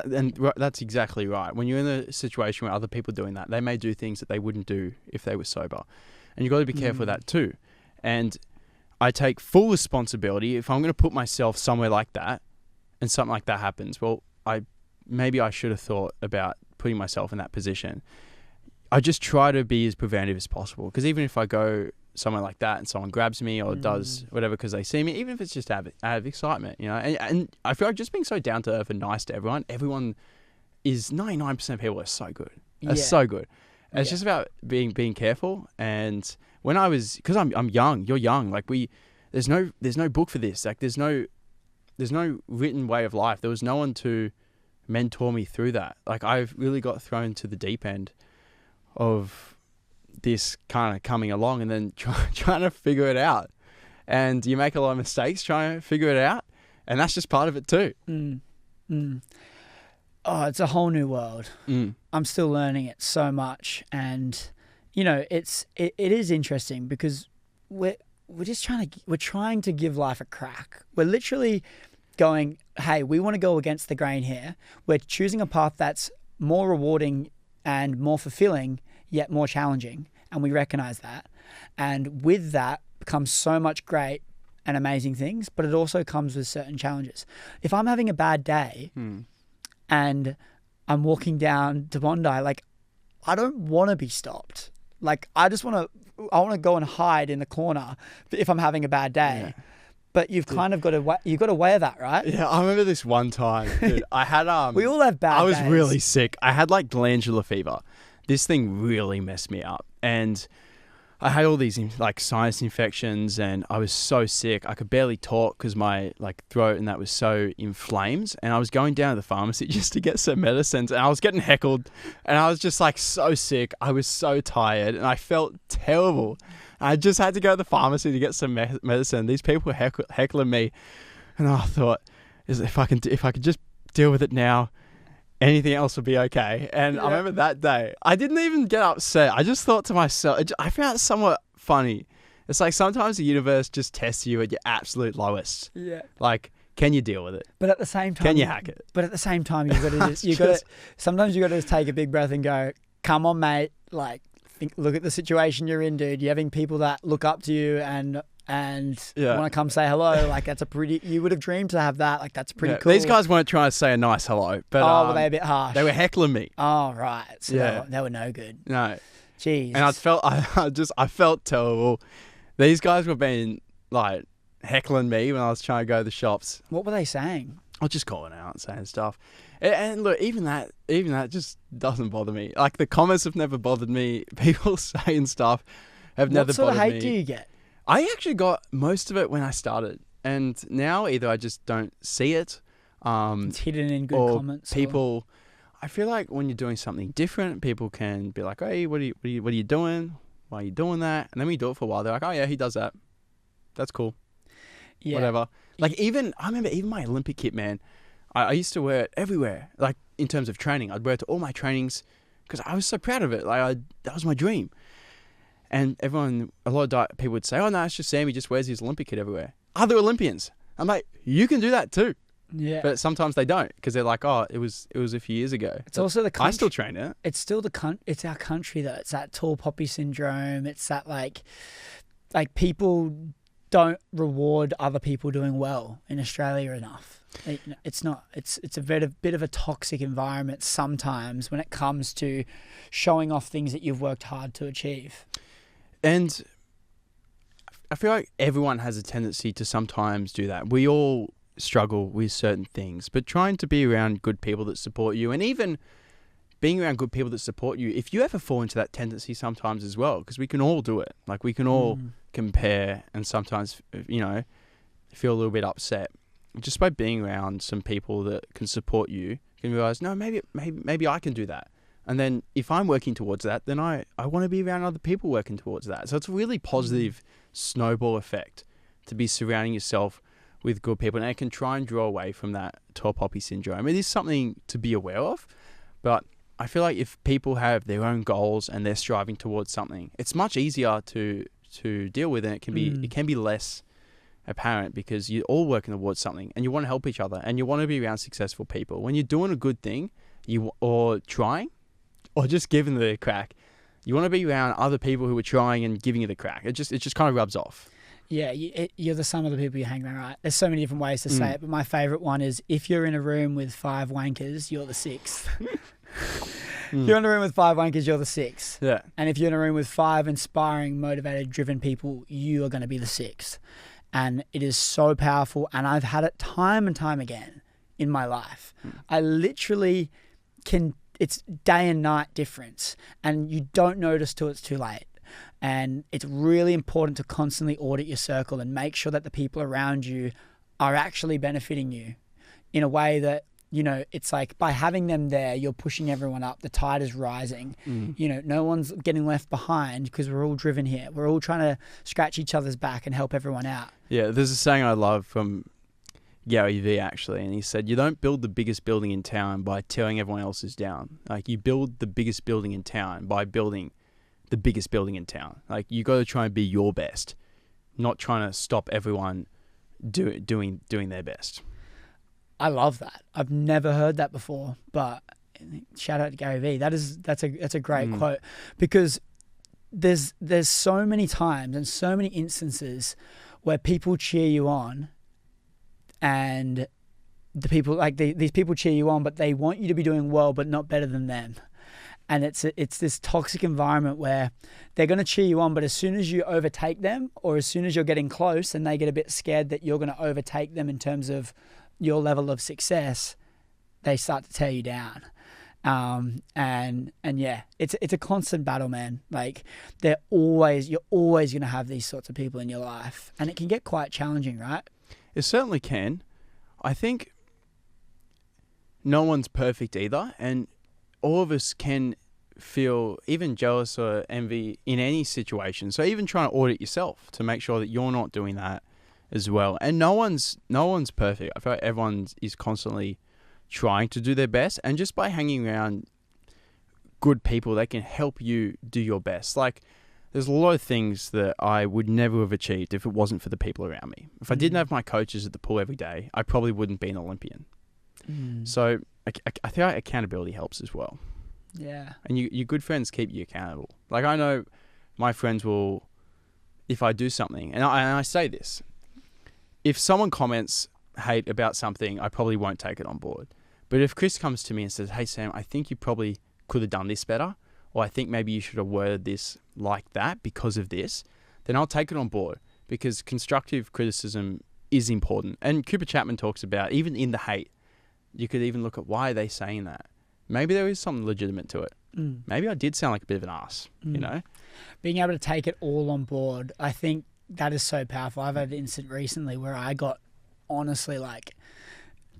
S1: that's exactly right. When you're in a situation where other people are doing that, they may do things that they wouldn't do if they were sober, and you got to be careful of that too. And I take full responsibility if I'm going to put myself somewhere like that, and something like that happens. Well, maybe I should have thought about putting myself in that position. I just try to be as preventive as possible, because even if I go somewhere like that and someone grabs me or does whatever because they see me, even if it's just out of excitement, you know, and I feel like just being so down to earth and nice to everyone is 99% of people are so good. Are so good. And it's just about being careful. And when I was, because I'm young, you're young, like there's no book for this. Like there's no written way of life. There was no one to mentor me through that. Like I've really got thrown to the deep end of this kind of coming along and then trying to figure it out. And you make a lot of mistakes trying to figure it out, and that's just part of it too.
S2: Oh, it's a whole new world. I'm still learning it so much, and you know, it is interesting because we're trying to give life a crack. We're literally going, hey, we want to go against the grain here. We're choosing a path that's more rewarding and more fulfilling, yet more challenging. And we recognize that. And with that comes so much great and amazing things, but it also comes with certain challenges. If I'm having a bad day and I'm walking down to Bondi, like, I don't want to be stopped. Like, I want to go and hide in the corner if I'm having a bad day. Yeah. But you've kind of got to weigh that, right? Yeah,
S1: I remember this one time, dude. I had
S2: we all have bad days.
S1: I was really sick. I had like glandular fever. This thing really messed me up, and I had all these like sinus infections, and I was so sick. I could barely talk because my like throat and that was so inflamed. And I was going down to the pharmacy just to get some medicines, and I was getting heckled, and I was just like so sick. I was so tired, and I felt terrible. I just had to go to the pharmacy to get some medicine. These people were heckling me, and I thought, if I could just deal with it now, anything else will be okay. And I remember that day, I didn't even get upset. I just thought to myself, I found it somewhat funny. It's like sometimes the universe just tests you at your absolute lowest. Yeah. Like, can you deal with it?
S2: But at the same time,
S1: can you hack it?
S2: But at the same time, sometimes you got to just take a big breath and go, "Come on, mate! Like, look at the situation you're in, dude. You're having people that look up to you and and
S1: Yeah.
S2: want to come say hello. Like that's you would have dreamed to have that. Like that's pretty cool.
S1: These guys weren't trying to say a nice hello, but
S2: were they a bit harsh?
S1: they were heckling me.
S2: Oh, right. So
S1: Yeah.
S2: they were no good.
S1: No.
S2: Jeez.
S1: And I felt terrible. These guys were being like heckling me when I was trying to go to the shops.
S2: What were they saying?
S1: I was just calling out and saying stuff. And look, even that just doesn't bother me. Like the comments have never bothered me. People saying stuff have never bothered me.
S2: What sort of hate do you get?
S1: I actually got most of it when I started, and now either I just don't see it.
S2: It's hidden in good
S1: or
S2: comments.
S1: People, I feel like when you're doing something different, people can be like, "Hey, what are you doing? Why are you doing that?" And then we do it for a while. They're like, "Oh yeah, he does that. That's cool.
S2: Yeah.
S1: Whatever." Like I remember even my Olympic kit, man. I used to wear it everywhere. Like in terms of training, I'd wear it to all my trainings because I was so proud of it. Like that was my dream. And a lot of people would say, "Oh no, it's just Sam. He just wears his Olympic kit everywhere." Other Olympians, I'm like, you can do that too.
S2: Yeah.
S1: But sometimes they don't because they're like, "Oh, it was a few years ago."
S2: It's also the country.
S1: I still train it.
S2: It's still it's our country though. It's that tall poppy syndrome. It's that like people don't reward other people doing well in Australia enough. It's not. It's a bit of a toxic environment sometimes when it comes to showing off things that you've worked hard to achieve.
S1: And I feel like everyone has a tendency to sometimes do that. We all struggle with certain things, but trying to be around good people that support you, and even being around good people that support you, if you ever fall into that tendency sometimes as well, because we can all do it. Like we can all compare and sometimes, feel a little bit upset. Just by being around some people that can support you, you can realize, no, maybe I can do that. And then if I'm working towards that, then I want to be around other people working towards that. So it's a really positive snowball effect to be surrounding yourself with good people. And it can try and draw away from that tall poppy syndrome. It is something to be aware of, but I feel like if people have their own goals and they're striving towards something, it's much easier to deal with, and it can be less apparent because you're all working towards something and you want to help each other and you want to be around successful people. When you're doing a good thing, or trying, or just giving it a crack, you want to be around other people who are trying and giving it a crack. It just kind of rubs off.
S2: Yeah, you're the sum of the people you hang around, right? There's so many different ways to say it, but my favourite one is if you're in a room with 5 wankers, you're the 6th. If you're in a room with 5 wankers, you're the 6th.
S1: Yeah.
S2: And if you're in a room with 5 inspiring, motivated, driven people, you are going to be the 6th. And it is so powerful. And I've had it time and time again in my life. I literally it's day and night difference. And you don't notice till it's too late. And it's really important to constantly audit your circle and make sure that the people around you are actually benefiting you in a way that, it's like by having them there, you're pushing everyone up. The tide is rising. No one's getting left behind because we're all driven here. We're all trying to scratch each other's back and help everyone out.
S1: Yeah, there's a saying I love from Gary Vee actually, and he said, "You don't build the biggest building in town by tearing everyone else's down. Like you build the biggest building in town by building the biggest building in town. Like you got to try and be your best, not trying to stop everyone doing their best."
S2: I love that. I've never heard that before, but shout out to Gary Vee. That's a great quote, because there's so many times and so many instances where people cheer you on, and the people these people cheer you on, but they want you to be doing well, but not better than them. And it's this toxic environment where they're going to cheer you on, but as soon as you overtake them, or as soon as you're getting close and they get a bit scared that you're going to overtake them in terms of your level of success, they start to tear you down. And yeah, it's a constant battle, man. Like you're always going to have these sorts of people in your life, and it can get quite challenging, right?
S1: It certainly can. I think no one's perfect either, and all of us can feel even jealous or envy in any situation. So even trying to audit yourself to make sure that you're not doing that as well. And no one's perfect. I feel like everyone is constantly trying to do their best, and just by hanging around good people, they can help you do your best. Like there's a lot of things that I would never have achieved if it wasn't for the people around me. If I didn't have my coaches at the pool every day, I probably wouldn't be an Olympian. So I feel like accountability helps as well.
S2: Yeah.
S1: And your good friends keep you accountable. Like I know my friends will if I do something, and I say this, if someone comments hate about something, I probably won't take it on board. But if Chris comes to me and says, hey, Sam, I think you probably could have done this better, or I think maybe you should have worded this like that because of this, then I'll take it on board, because constructive criticism is important. And Cooper Chapman talks about, even in the hate, you could even look at why are they saying that. Maybe there is something legitimate to it. Maybe I did sound like a bit of an ass, you know?
S2: Being able to take it all on board, I think that is so powerful. I've had an incident recently where I got honestly like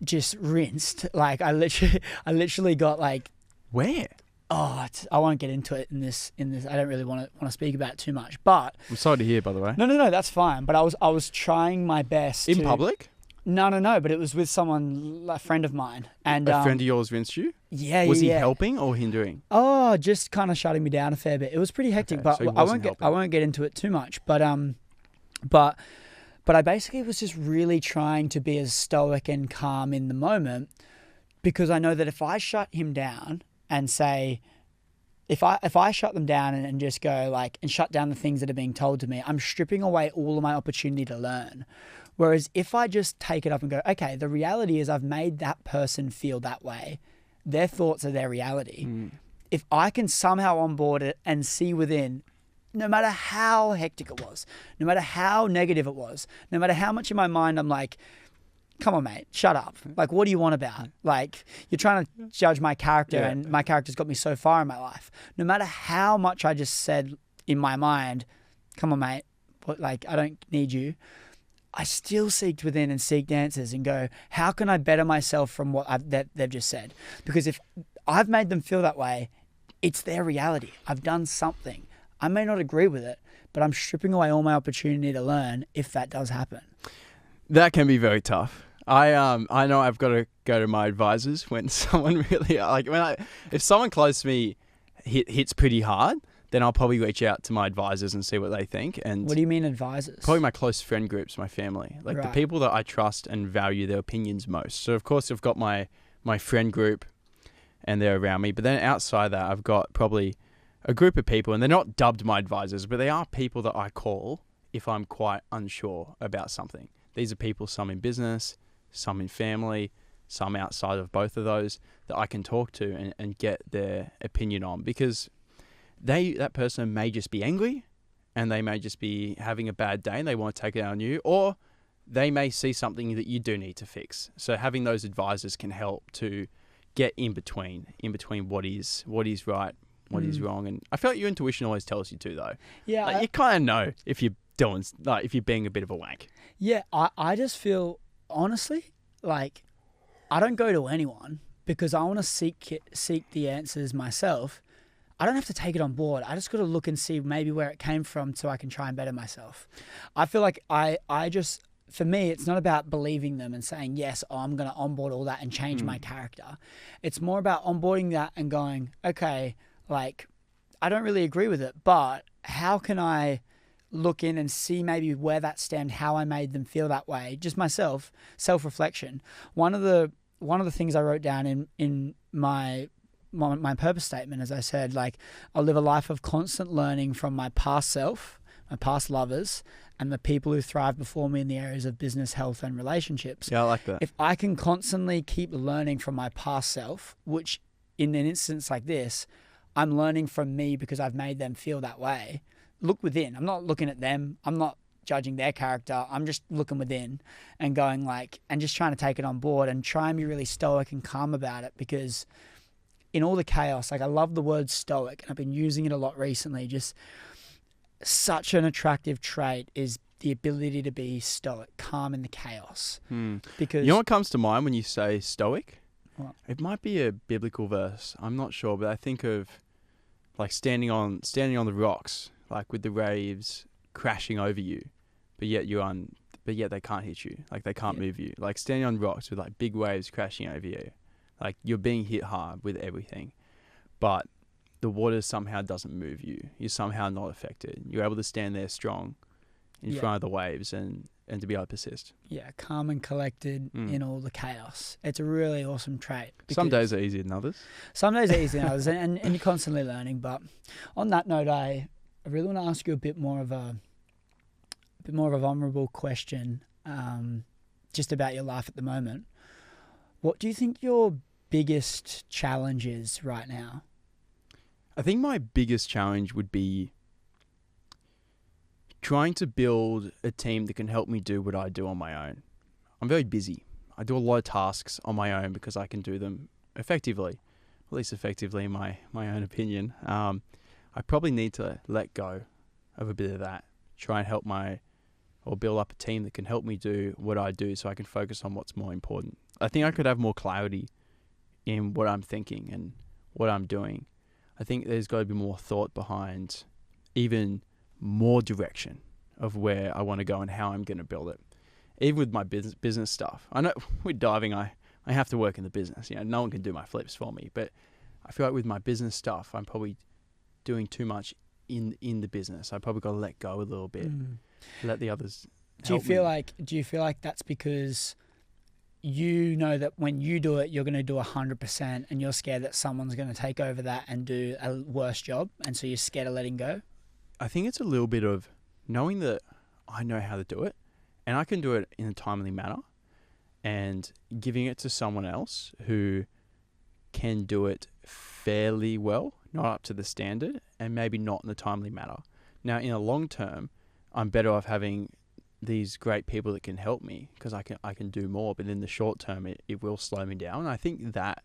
S2: just rinsed. Like I literally got like,
S1: where?
S2: Oh, I won't get into it in this. I don't really want to speak about it too much. But
S1: I'm sorry to hear, by the way.
S2: No, that's fine. But I was trying my best
S1: in public.
S2: No. But it was with someone, a friend of mine, and
S1: a friend of yours rinsed you.
S2: Yeah,
S1: Was he helping or hindering?
S2: Oh, just kind of shutting me down a fair bit. It was pretty hectic, but
S1: so
S2: I won't get into it too much. But I basically was just really trying to be as stoic and calm in the moment, because I know that if I shut him down and say, if I shut them down and just go like, and shut down the things that are being told to me, I'm stripping away all of my opportunity to learn. Whereas if I just take it up and go, okay, the reality is I've made that person feel that way. Their thoughts are their reality. If I can somehow onboard it and see within, no matter how hectic it was, no matter how negative it was, no matter how much in my mind I'm like, come on, mate, shut up. Like, what do you want about? Like, you're trying to judge my character, and my character's got me so far in my life. No matter how much I just said in my mind, come on, mate, like, I don't need you. I still seeked within and seeked answers and go, how can I better myself from what they've just said? Because if I've made them feel that way, it's their reality. I've done something. I may not agree with it, but I'm stripping away all my opportunity to learn if that does happen.
S1: That can be very tough. I know I've got to go to my advisors when someone really if someone close to me hits pretty hard, then I'll probably reach out to my advisors and see what they think. And
S2: what do you mean advisors?
S1: Probably my close friend groups, my family, like the people that I trust and value their opinions most. So of course I've got my friend group, and they're around me. But then outside that, I've got probably a group of people, and they're not dubbed my advisors, but they are people that I call if I'm quite unsure about something. These are people, some in business, some in family, some outside of both of those, that I can talk to and get their opinion on, because that person may just be angry, and they may just be having a bad day and they want to take it out on you, or they may see something that you do need to fix. So having those advisors can help to get in between what is right, what is wrong. And I feel like your intuition always tells you to, though.
S2: Yeah.
S1: Like, you kind of know if you're doing, like, if you're being a bit of a wank.
S2: Yeah. I just feel, honestly, like, I don't go to anyone because I want to seek the answers myself. I don't have to take it on board. I just got to look and see maybe where it came from so I can try and better myself. I feel like I just, for me, it's not about believing them and saying, yes, I'm going to onboard all that and change my character. It's more about onboarding that and going, okay, like, I don't really agree with it, but how can I look in and see maybe where that stemmed, how I made them feel that way? Just myself, self-reflection. One of the things I wrote down in my purpose statement, as I said, like, I'll live a life of constant learning from my past self, my past lovers, and the people who thrive before me in the areas of business, health, and relationships.
S1: Yeah, I like that.
S2: If I can constantly keep learning from my past self, which in an instance like this, I'm learning from me because I've made them feel that way. Look within. I'm not looking at them. I'm not judging their character. I'm just looking within and going like, and just trying to take it on board and try and be really stoic and calm about it, because in all the chaos, like, I love the word stoic, and I've been using it a lot recently. Just such an attractive trait is the ability to be stoic, calm in the chaos. Because,
S1: you know what comes to mind when you say stoic?
S2: What?
S1: It might be a biblical verse. I'm not sure, but I think of like standing on the rocks, like with the waves crashing over you, but yet they can't hit you. Like, they can't move you. Like, standing on rocks with like big waves crashing over you. Like, you're being hit hard with everything, but the water somehow doesn't move you. You're somehow not affected. You're able to stand there strong in front of the waves and to be able to persist. Yeah,
S2: calm and collected in all the chaos. It's a really awesome trait.
S1: Some days are easier than others.
S2: Some days are easier than others, and you're constantly learning. But on that note, I really want to ask you a bit more of a bit more of a vulnerable question, just about your life at the moment. What do you think your biggest challenge is right now?
S1: I think my biggest challenge would be trying to build a team that can help me do what I do on my own. I'm very busy. I do a lot of tasks on my own because I can do them effectively, at least effectively in my own opinion. I probably need to let go of a bit of that, try and or build up a team that can help me do what I do so I can focus on what's more important. I think I could have more clarity in what I'm thinking and what I'm doing. I think there's got to be more thought behind even more direction of where I want to go and how I'm going to build it. Even with my business stuff. I know with diving, I have to work in the business. No one can do my flips for me. But I feel like with my business stuff, I'm probably doing too much in the business. I probably got to let go a little bit. Let the others help me.
S2: Do you feel like that's because you know that when you do it, you're going to do 100% and you're scared that someone's going to take over that and do a worse job, and so you're scared of letting go?
S1: I think it's a little bit of knowing that I know how to do it and I can do it in a timely manner, and giving it to someone else who can do it fairly well, not up to the standard, and maybe not in a timely manner. Now, in a long term, I'm better off having these great people that can help me because I can do more, but in the short term, it will slow me down. I think that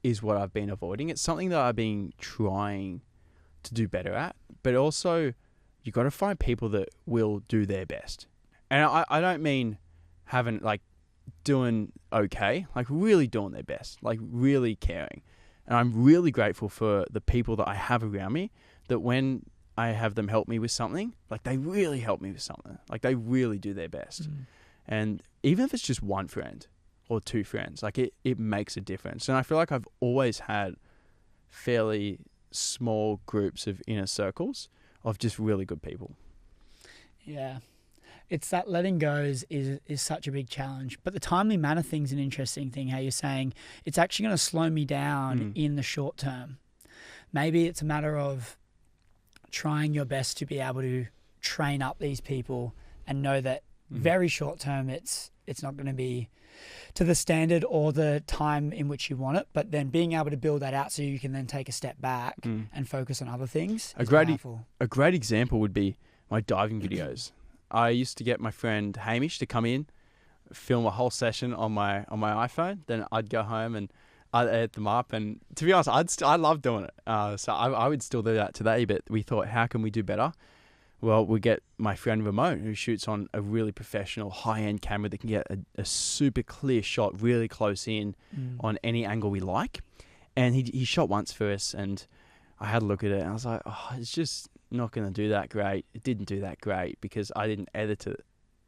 S1: is what I've been avoiding. It's something that I've been trying to do better at, but also you got to find people that will do their best. And I don't mean doing okay, like really doing their best, like really caring. And I'm really grateful for the people that I have around me, that when I have them help me with something, like they really help me with something, like they really do their best. And even if it's just one friend or two friends, like it makes a difference. And I feel like I've always had fairly small groups of inner circles of just really good people.
S2: Yeah. It's that letting go is such a big challenge. But the timely manner thing's an interesting thing, how you're saying it's actually going to slow me down in the short term. Maybe it's a matter of trying your best to be able to train up these people and know that very short term it's not going to be to the standard or the time in which you want it, but then being able to build that out so you can then take a step back and focus on other things is powerful.
S1: A great example would be my diving videos. I used to get my friend Hamish to come in, film a whole session on my iPhone. Then I'd go home and I'd edit them up. And to be honest, I love doing it. So I would still do that today. But we thought, how can we do better? Well, we get my friend Ramon, who shoots on a really professional high-end camera that can get a super clear shot really close in on any angle we like. And he shot once for us, and I had a look at it, and I was like, oh, it's just not going to do that great. It didn't do that great because I didn't edit it.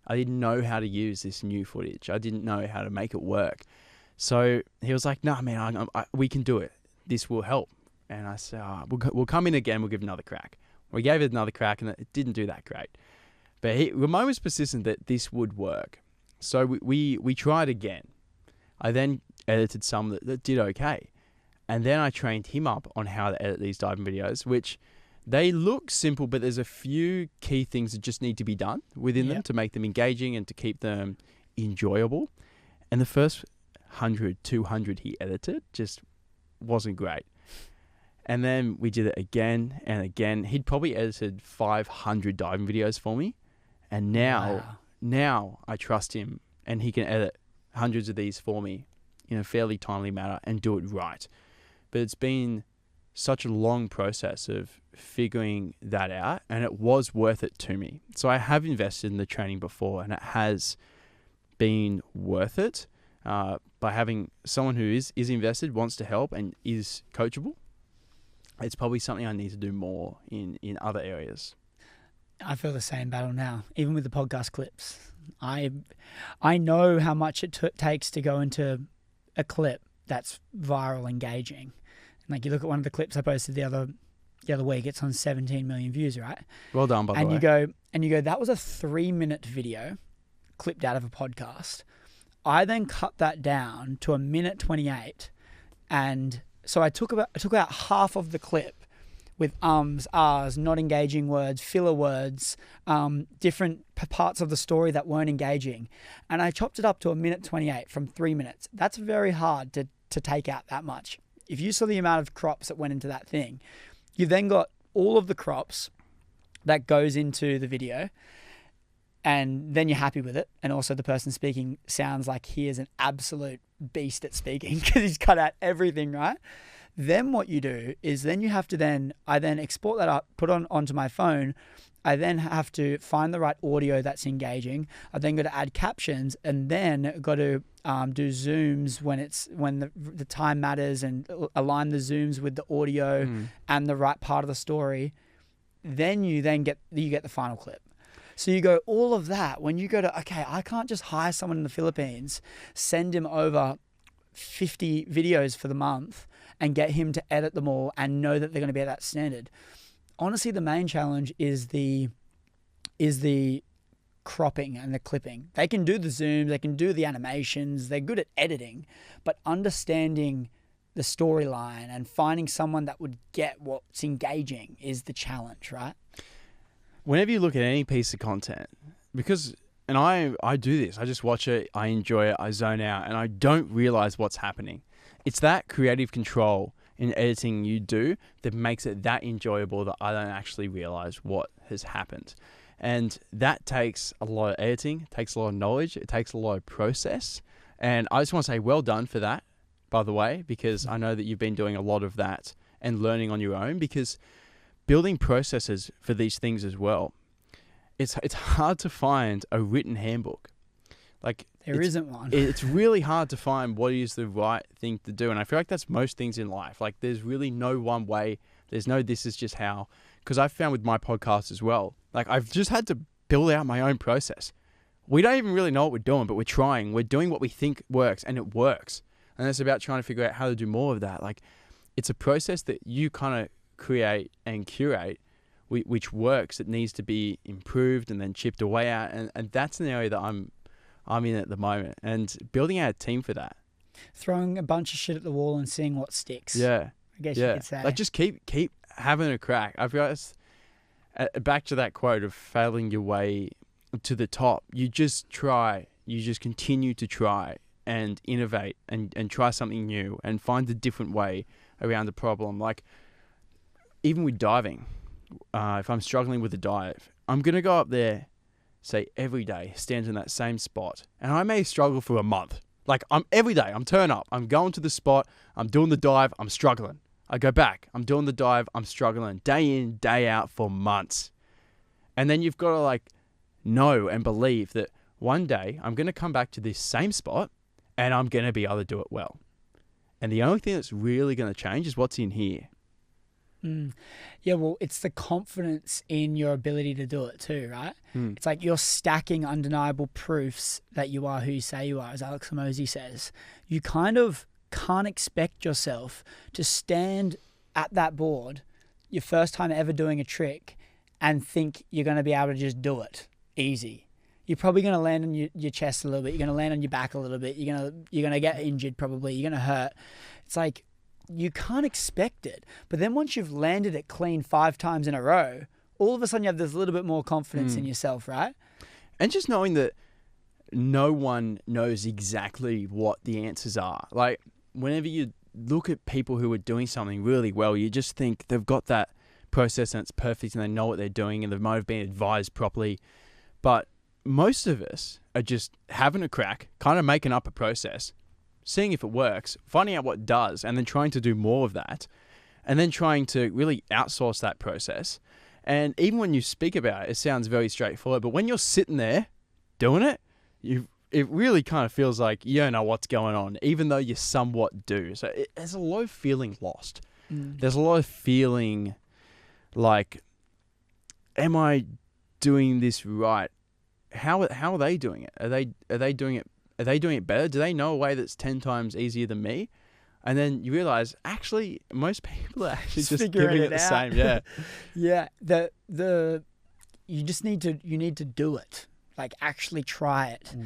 S1: I didn't know how to use this new footage. I didn't know how to make it work. So he was like, "No, man, we can do it. This will help." And I said, we'll come in again. We'll give it another crack. We gave it another crack, and it didn't do that great. But Ramon was persistent that this would work. So we tried again. I then edited some that did okay. And then I trained him up on how to edit these diving videos, which they look simple, but there's a few key things that just need to be done within them to make them engaging and to keep them enjoyable. And the first 100, 200 he edited just wasn't great. And then we did it again and again. He'd probably edited 500 diving videos for me. And now I trust him, and he can edit hundreds of these for me in a fairly timely manner and do it right. But it's been such a long process of figuring that out, and it was worth it to me. So I have invested in the training before, and it has been worth it by having someone who is invested, wants to help, and is coachable. It's probably something I need to do more in other areas.
S2: I feel the same battle now, even with the podcast clips. I know how much it takes to go into a clip that's viral, engaging. Like you look at one of the clips I posted the other week, it's on 17 million views, right?
S1: Well done, by the way.
S2: And you go, that was a 3-minute video clipped out of a podcast. I then cut that down to 1:28, and so I took out half of the clip with ums, ahs, not engaging words, filler words, different parts of the story that weren't engaging. And I chopped it up to 1:28 from 3 minutes. That's very hard to take out that much. If you saw the amount of crops that went into that thing, you've then got all of the crops that goes into the video, and then you're happy with it. And also the person speaking sounds like he is an absolute beast at speaking because he's cut out everything, right? Then what you do is then you have to I then export that up, put onto my phone. I then have to find the right audio that's engaging. I then got to add captions, and then got to do zooms when the time matters, and align the zooms with the audio and the right part of the story. Then you get the final clip. So you go all of that when you go to, okay, I can't just hire someone in the Philippines, send him over 50 videos for the month and get him to edit them all and know that they're going to be at that standard. Honestly, the main challenge is the cropping and the clipping. They can do the zooms, they can do the animations, they're good at editing, but understanding the storyline and finding someone that would get what's engaging is the challenge, right?
S1: Whenever you look at any piece of content, and I do this, I just watch it, I enjoy it, I zone out, and I don't realize what's happening. It's that creative control in editing you do that makes it that enjoyable that I don't actually realize what has happened. And that takes a lot of editing, it takes a lot of knowledge, it takes a lot of process. And I just want to say well done for that, by the way, because I know that you've been doing a lot of that and learning on your own, because building processes for these things as well, it's hard to find a written handbook. Like
S2: there isn't one.
S1: It's really hard to find what is the right thing to do. And I feel like that's most things in life. Like there's really no one way. There's no, this is just how, because I've found with my podcast as well, like I've just had to build out my own process. We don't even really know what we're doing, but we're trying. We're doing what we think works, and it works. And it's about trying to figure out how to do more of that. Like it's a process that you kind of create and curate, which works. It needs to be improved and then chipped away at. And that's an area that I'm in at the moment, and building out a team for that.
S2: Throwing a bunch of shit at the wall and seeing what sticks.
S1: Yeah.
S2: I guess you could say.
S1: Like just keep having a crack. I've got back to that quote of failing your way to the top. You just try. You just continue to try and innovate and try something new and find a different way around the problem. Like even with diving, if I'm struggling with a dive, I'm going to go up there, say every day, stand in that same spot, and I may struggle for a month. Like every day, I'm turn up, I'm going to the spot, I'm doing the dive, I'm struggling. I go back, I'm doing the dive, I'm struggling, day in, day out for months. And then you've got to like know and believe that one day I'm going to come back to this same spot and I'm going to be able to do it well. And the only thing that's really going to change is what's in here.
S2: Yeah, well, it's the confidence in your ability to do it too, right? It's like you're stacking undeniable proofs that you are who you say you are, as Alex Hormozi says. You kind of can't expect yourself to stand at that board your first time ever doing a trick and think you're going to be able to just do it easy. You're probably going to land on your chest a little bit. You're going to land on your back a little bit. You're going to get injured probably. You're going to hurt. It's like you can't expect it. But then once you've landed it clean 5 times in a row, all of a sudden you have this little bit more confidence in yourself, right?
S1: And just knowing that no one knows exactly what the answers are. Like whenever you look at people who are doing something really well, you just think they've got that process and it's perfect and they know what they're doing and they might have been advised properly. But most of us are just having a crack, kind of making up a process, seeing if it works, finding out what does, and then trying to do more of that, and then trying to really outsource that process. And even when you speak about it, it sounds very straightforward, but when you're sitting there doing it, it really kind of feels like you don't know what's going on, even though you somewhat do. So there's a lot of feeling lost. There's a lot of feeling like, am I doing this right? How are they doing it? Are they doing it? Are they doing it better? Do they know a way that's 10 times easier than me? And then you realize, actually, most people are actually just giving it the same. Yeah,
S2: yeah. You just need to do it. Like actually try it.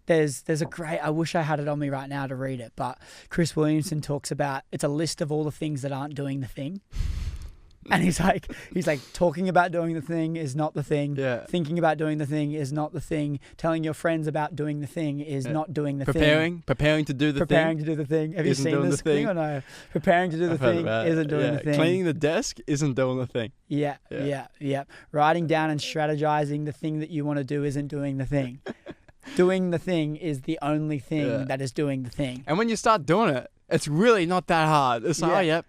S2: There's a great. I wish I had it on me right now to read it, but Chris Williamson talks about it's a list of all the things that aren't doing the thing. And he's like, talking about doing the thing is not the thing.
S1: Yeah.
S2: Thinking about doing the thing is not the thing. Telling your friends about doing the thing is not doing the thing.
S1: Preparing to do the thing.
S2: Preparing to do the thing. Have you seen this thing or no? Preparing to do the thing isn't doing the thing.
S1: Cleaning the desk isn't doing the thing.
S2: Yeah. Writing down and strategizing the thing that you want to do isn't doing the thing. Doing the thing is the only thing that is doing the thing.
S1: And when you start doing it, it's really not that hard. It's like, yep.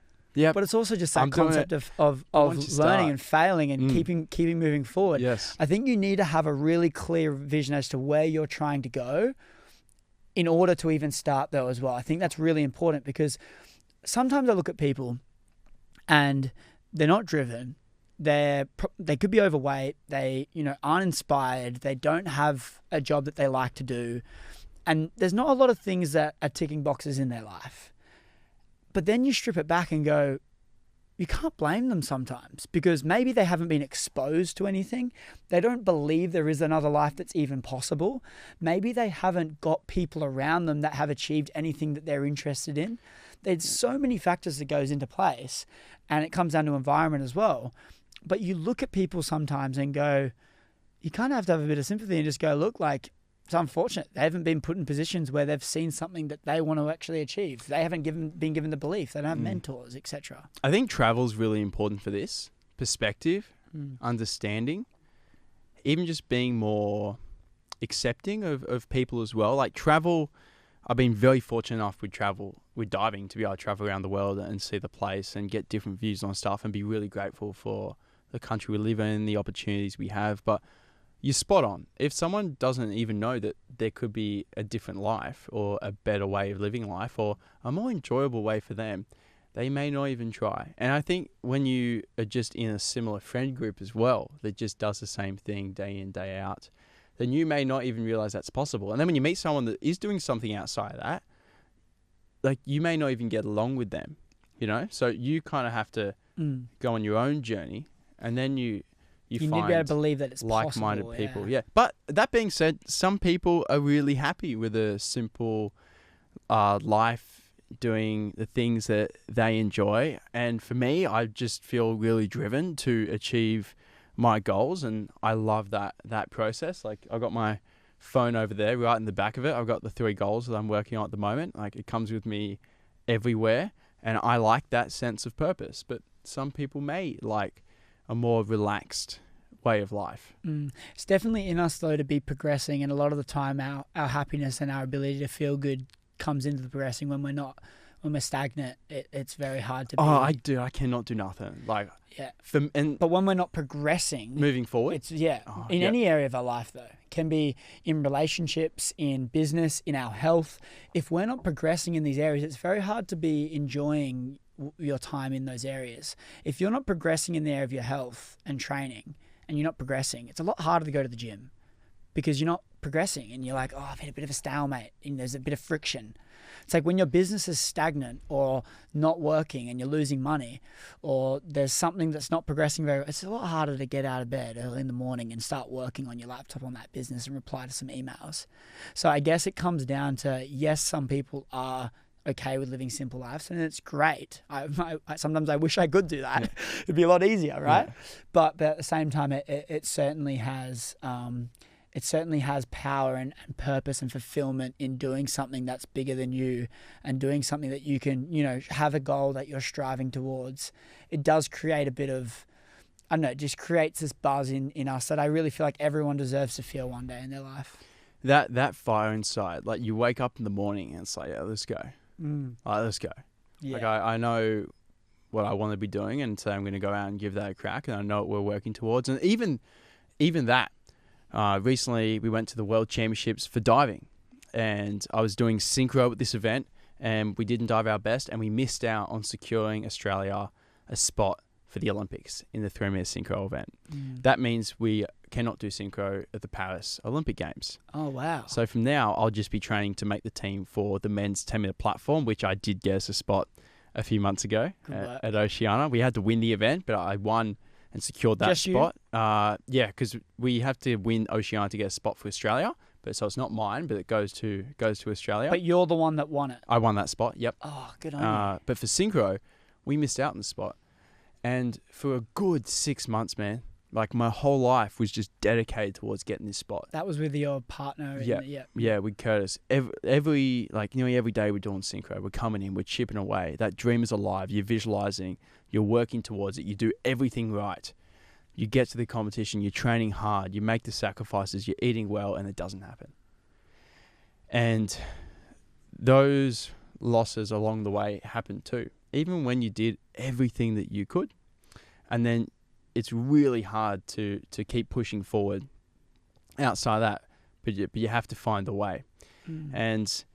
S2: But it's also just that concept of learning and failing and keeping moving forward.
S1: Yes.
S2: I think you need to have a really clear vision as to where you're trying to go in order to even start though as well. I think that's really important because sometimes I look at people and they're not driven. They could be overweight. They, aren't inspired. They don't have a job that they like to do. And there's not a lot of things that are ticking boxes in their life. But then you strip it back and go, you can't blame them sometimes because maybe they haven't been exposed to anything. They don't believe there is another life that's even possible. Maybe they haven't got people around them that have achieved anything that they're interested in. There's so many factors that goes into place, and it comes down to environment as well. But you look at people sometimes and go, you kind of have to have a bit of sympathy and just go, look, like, it's unfortunate. They haven't been put in positions where they've seen something that they want to actually achieve. They haven't been given the belief. They don't have mentors, etc.
S1: I think travel's really important for this. Perspective, understanding, even just being more accepting of people as well. Like travel, I've been very fortunate enough with diving to be able to travel around the world and see the place and get different views on stuff and be really grateful for the country we live in, the opportunities we have. But you're spot on. If someone doesn't even know that there could be a different life or a better way of living life or a more enjoyable way for them, they may not even try. And I think when you are just in a similar friend group as well, that just does the same thing day in, day out, then you may not even realize that's possible. And then when you meet someone that is doing something outside of that, like you may not even get along with them, So you kind of have to go on your own journey, and then you
S2: need to be able to believe that it's
S1: like-minded
S2: possible,
S1: people. Yeah. But that being said, some people are really happy with a simple life, doing the things that they enjoy. And for me, I just feel really driven to achieve my goals, and I love that process. Like I've got my phone over there, right in the back of it. I've got the 3 goals that I'm working on at the moment. Like it comes with me everywhere, and I like that sense of purpose. But some people may like a more relaxed way of life.
S2: It's definitely in us though to be progressing, and a lot of the time our happiness and our ability to feel good comes into the progressing. When we're stagnant, it's very hard to be.
S1: I cannot do nothing. Like
S2: but when we're not progressing,
S1: moving forward,
S2: it's in any area of our life though. It can be in relationships, in business, in our health. If we're not progressing in these areas, it's very hard to be enjoying your time in those areas. If you're not progressing in the area of your health and training and you're not progressing, it's a lot harder to go to the gym because you're not progressing and you're like, I've hit a bit of a stalemate and there's a bit of friction. It's like when your business is stagnant or not working and you're losing money, or there's something that's not progressing very well, it's a lot harder to get out of bed early in the morning and start working on your laptop on that business and reply to some emails. So I guess it comes down to, yes, some people are okay with living simple lives, and it's great. I sometimes I wish I could do that. It'd be a lot easier, right? But at the same time, it certainly has power and purpose and fulfillment in doing something that's bigger than you and doing something that you can, have a goal that you're striving towards. It does create a bit of, I don't know, it just creates this buzz in us that I really feel like everyone deserves to feel one day in their life.
S1: That fire inside, like you wake up in the morning and it's like, let's go. Let's go. Yeah. Like I know what I want to be doing, and so I'm going to go out and give that a crack, and I know what we're working towards. And even that, recently we went to the World Championships for diving, and I was doing synchro at this event, and we didn't dive our best, and we missed out on securing Australia a spot for the Olympics in the 3-meter synchro event. That means we cannot do synchro at the Paris Olympic Games.
S2: Oh, wow.
S1: So from now, I'll just be training to make the team for the men's 10-meter platform, which I did get us a spot a few months ago at Oceania. We had to win the event, but I won and secured that spot. Because we have to win Oceania to get a spot for Australia. So it's not mine, but it goes to Australia.
S2: But you're the one that won it.
S1: I won that spot, yep.
S2: Oh, good on you.
S1: But for synchro, we missed out on the spot. And for a good 6 months, man, like my whole life was just dedicated towards getting this spot.
S2: That was with your partner.
S1: Yeah, with Curtis. Nearly every day we're doing synchro. We're coming in, we're chipping away. That dream is alive. You're visualizing, you're working towards it. You do everything right. You get to the competition, you're training hard, you make the sacrifices, you're eating well, and it doesn't happen. And those losses along the way happened too. Even when you did everything that you could, and then it's really hard to keep pushing forward outside that, but you have to find a way. And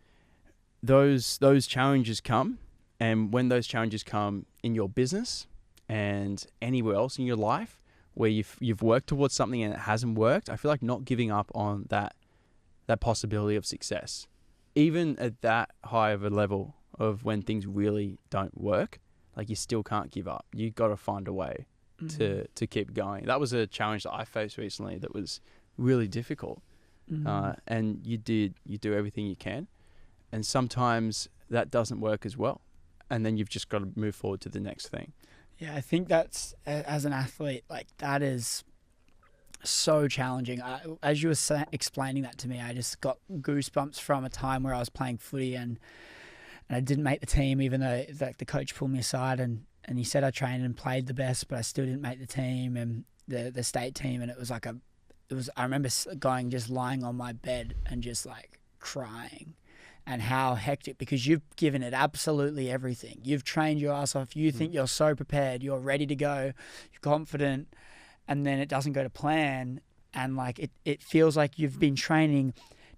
S1: those challenges come, and when those challenges come in your business and anywhere else in your life where you've worked towards something and it hasn't worked, I feel like not giving up on that possibility of success, even at that high of a level of when things really don't work, like you still can't give up. You got to find a way to keep going. That was a challenge that I faced recently that was really difficult. And you do everything you can, and sometimes that doesn't work as well, and then you've just got to move forward to the next thing.
S2: Yeah, I think that's, as an athlete, like that is so challenging. As you were explaining that to me, I just got goosebumps from a time where I was playing footy and I didn't make the team, even though like the coach pulled me aside and he said I trained and played the best, but I still didn't make the team and the state team. And it was like I remember going, just lying on my bed and just like crying, and how hectic, because you've given it absolutely everything. You've trained your ass off. You think you're so prepared, you're ready to go, you're confident, and then it doesn't go to plan. And like it feels like you've been training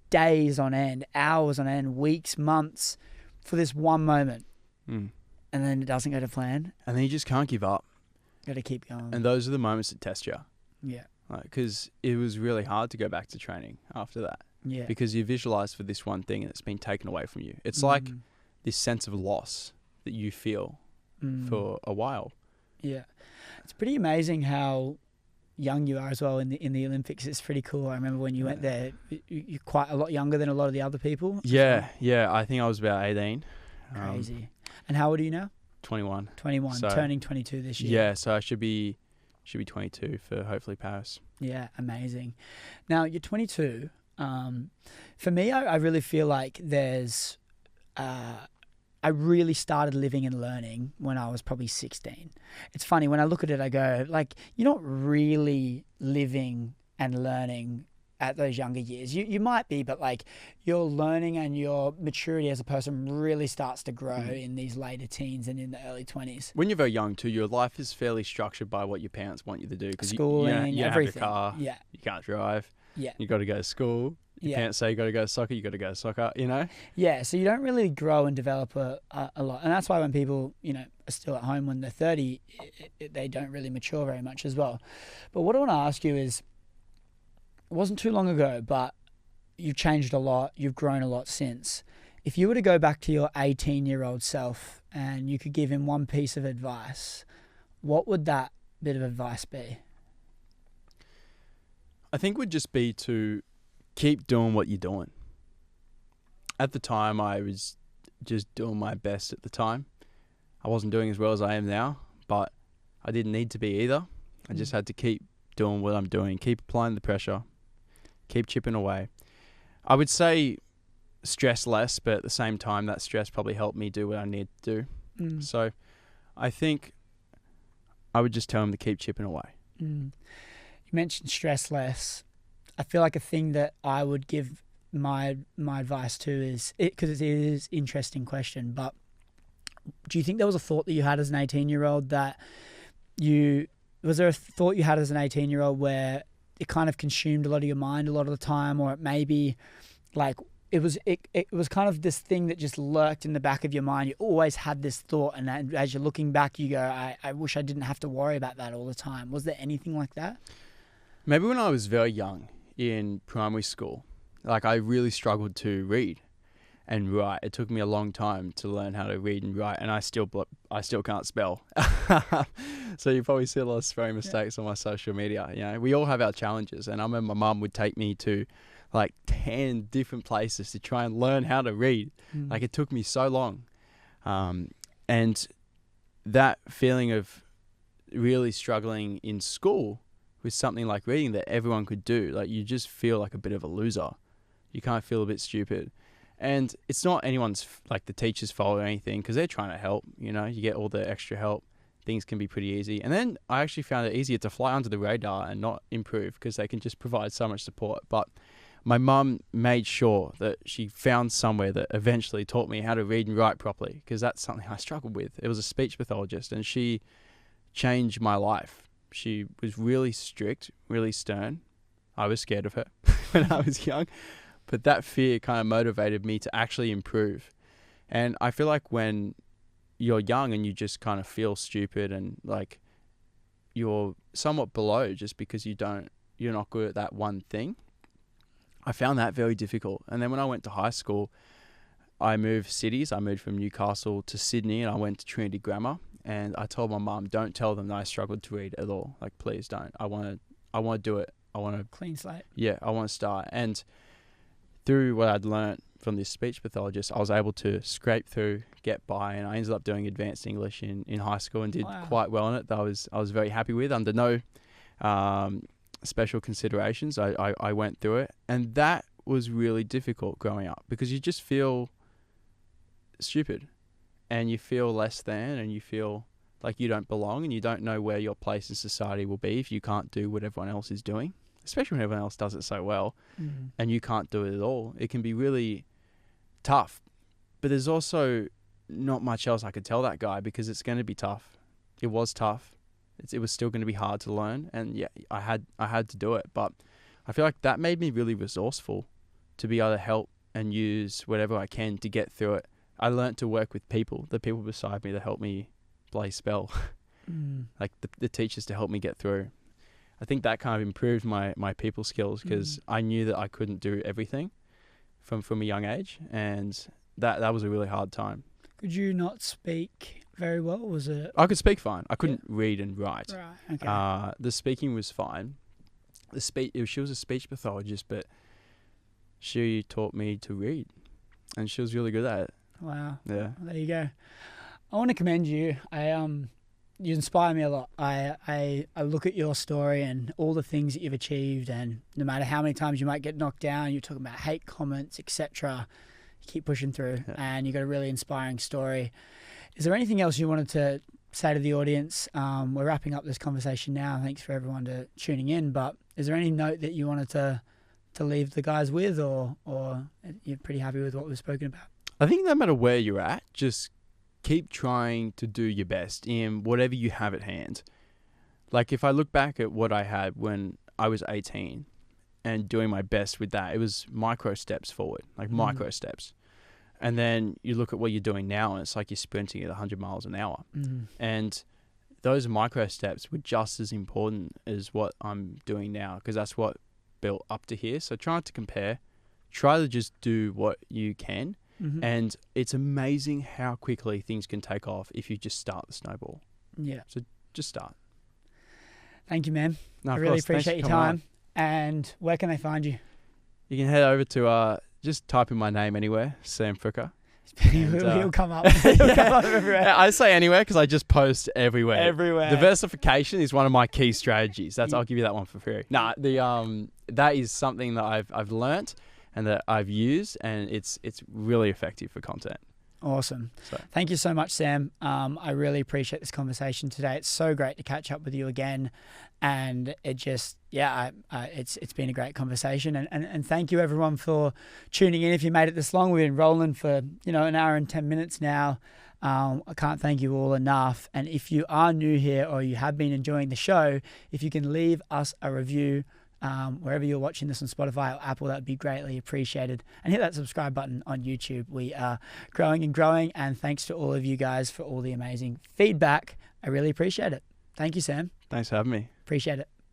S2: days on end, hours on end, weeks, months for this one moment. And then it doesn't go to plan.
S1: And then you just can't give up.
S2: Got to keep going.
S1: And those are the moments that test you.
S2: Yeah.
S1: Because it was really hard to go back to training after that.
S2: Yeah.
S1: Because you visualize for this one thing and it's been taken away from you. It's like this sense of loss that you feel for a while.
S2: Yeah. It's pretty amazing how young you are as well in the Olympics. It's pretty cool. I remember when you went there, you're quite a lot younger than a lot of the other people.
S1: Yeah. I think I was about 18.
S2: Crazy. And how old are you now?
S1: 21.
S2: 21, so, turning 22 this year.
S1: Yeah, so I should be 22 for hopefully Paris.
S2: Yeah, amazing. Now, you're 22. For me, I really feel like there's... I really started living and learning when I was probably 16. It's funny, when I look at it, I go, like, you're not really living and learning at those younger years. You might be, but like your learning and your maturity as a person really starts to grow in these later teens and in the early 20s.
S1: When you're very young too, your life is fairly structured by what your parents want you to do.
S2: Schooling,
S1: you
S2: everything.
S1: Have a car,
S2: yeah.
S1: You can't drive.
S2: Yeah.
S1: You got to go to school. Your parents say you got to go to soccer, you got to go to soccer, you know?
S2: Yeah, so you don't really grow and develop a lot. And that's why when people, are still at home when they're 30, they don't really mature very much as well. But what I want to ask you is, it wasn't too long ago, but you've changed a lot. You've grown a lot since. If you were to go back to your 18-year-old self and you could give him one piece of advice, what would that bit of advice be?
S1: I think it would just be to keep doing what you're doing. At the time, I was just doing my best at the time. I wasn't doing as well as I am now, but I didn't need to be either. I just had to keep doing what I'm doing, keep applying the pressure, keep chipping away. I would say stress less, but at the same time, that stress probably helped me do what I need to do. So I think I would just tell him to keep chipping away.
S2: You mentioned stress less. I feel like a thing that I would give my advice to is, because it is an interesting question, but do you think there was a thought that you had as an 18-year-old was there a thought you had as an 18-year-old where it kind of consumed a lot of your mind a lot of the time, or it maybe like it was kind of this thing that just lurked in the back of your mind? You always had this thought, and as you're looking back, you go, I wish I didn't have to worry about that all the time. Was there anything like that?
S1: Maybe when I was very young in primary school, like I really struggled to read and write. It took me a long time to learn how to read and write, and I still can't spell. So you probably see a lot of spelling mistakes on my social media. We all have our challenges, and I remember my mum would take me to like 10 different places to try and learn how to read. Like it took me so long. And that feeling of really struggling in school with something like reading that everyone could do. Like, you just feel like a bit of a loser. You kind of feel a bit stupid. And it's not anyone's, like the teacher's fault or anything, because they're trying to help, you know, you get all the extra help. Things can be pretty easy. And then I actually found it easier to fly under the radar and not improve, because they can just provide so much support. But my mum made sure that she found somewhere that eventually taught me how to read and write properly, because that's something I struggled with. It was a speech pathologist, and she changed my life. She was really strict, really stern. I was scared of her when I was young, but that fear kind of motivated me to actually improve. And I feel like when you're young and you just kind of feel stupid and like you're somewhat below just because you're not good at that one thing, I found that very difficult. And then when I went to high school, I moved cities. I moved from Newcastle to Sydney, and I went to Trinity Grammar. And I told my mum, don't tell them that I struggled to read at all. Like, please don't. I want to do it. I want to
S2: Clean slate.
S1: Yeah, I want to start. And through what I'd learnt from this speech pathologist, I was able to scrape through, get by, and I ended up doing advanced English in high school and did quite well in it. That I was very happy with, under no special considerations. I went through it, and that was really difficult growing up, because you just feel stupid and you feel less than, and you feel like you don't belong, and you don't know where your place in society will be if you can't do what everyone else is doing, especially when everyone else does it so well. And you can't do it at all. It can be really tough, but there's also not much else I could tell that guy, because it's going to be tough. It was tough. It was still going to be hard to learn, and yeah, I had to do it. But I feel like that made me really resourceful to be able to help and use whatever I can to get through it. I learned to work with the people beside me that helped me play spell, like the teachers to help me get through. I think that kind of improved my people skills, because I knew that I couldn't do everything from a young age, and that was a really hard time.
S2: Could you not speak very well? Was it?
S1: I could speak fine. I couldn't read and write.
S2: Right. Okay.
S1: The speaking was fine. She was a speech pathologist, but she taught me to read, and she was really good at it.
S2: Wow.
S1: Yeah.
S2: Well, there you go. I want to commend you. You inspire me a lot. I look at your story and all the things that you've achieved, and no matter how many times you might get knocked down, you're talking about hate comments, etc. You keep pushing through, and you've got a really inspiring story. Is there anything else you wanted to say to the audience? We're wrapping up this conversation now. Thanks for everyone to tuning in. But is there any note that you wanted to leave the guys with, or you're pretty happy with what we've spoken about?
S1: I think no matter where you're at, just keep trying to do your best in whatever you have at hand. Like, if I look back at what I had when I was 18 and doing my best with that, it was micro steps forward, like micro steps. And then you look at what you're doing now, and it's like you're sprinting at 100 miles an hour. And those micro steps were just as important as what I'm doing now, because that's what built up to here. So try not to compare. Try to just do what you can. And it's amazing how quickly things can take off if you just start the snowball. Yeah. So just start.
S2: Thank you, man.
S1: No,
S2: I really appreciate your time. And where can they find you?
S1: You can head over to just type in my name anywhere, Sam Fricker.
S2: He'll come up. He'll come up everywhere.
S1: I say anywhere because I just post everywhere.
S2: Everywhere.
S1: Diversification is one of my key strategies. I'll give you that one for free. That is something that I've learnt and that I've used, and it's really effective for content.
S2: Awesome. Thank you so much, Sam. I really appreciate this conversation today. It's so great to catch up with you again. And it just, it's been a great conversation. And thank you everyone for tuning in. If you made it this long, we've been rolling for, an hour and 10 minutes now. I can't thank you all enough. And if you are new here or you have been enjoying the show, if you can leave us a review, wherever you're watching this on Spotify or Apple, that would be greatly appreciated. And hit that subscribe button on YouTube. We are growing and growing, and thanks to all of you guys for all the amazing feedback. I really appreciate it. Thank you, Sam.
S1: Thanks for having me.
S2: Appreciate it.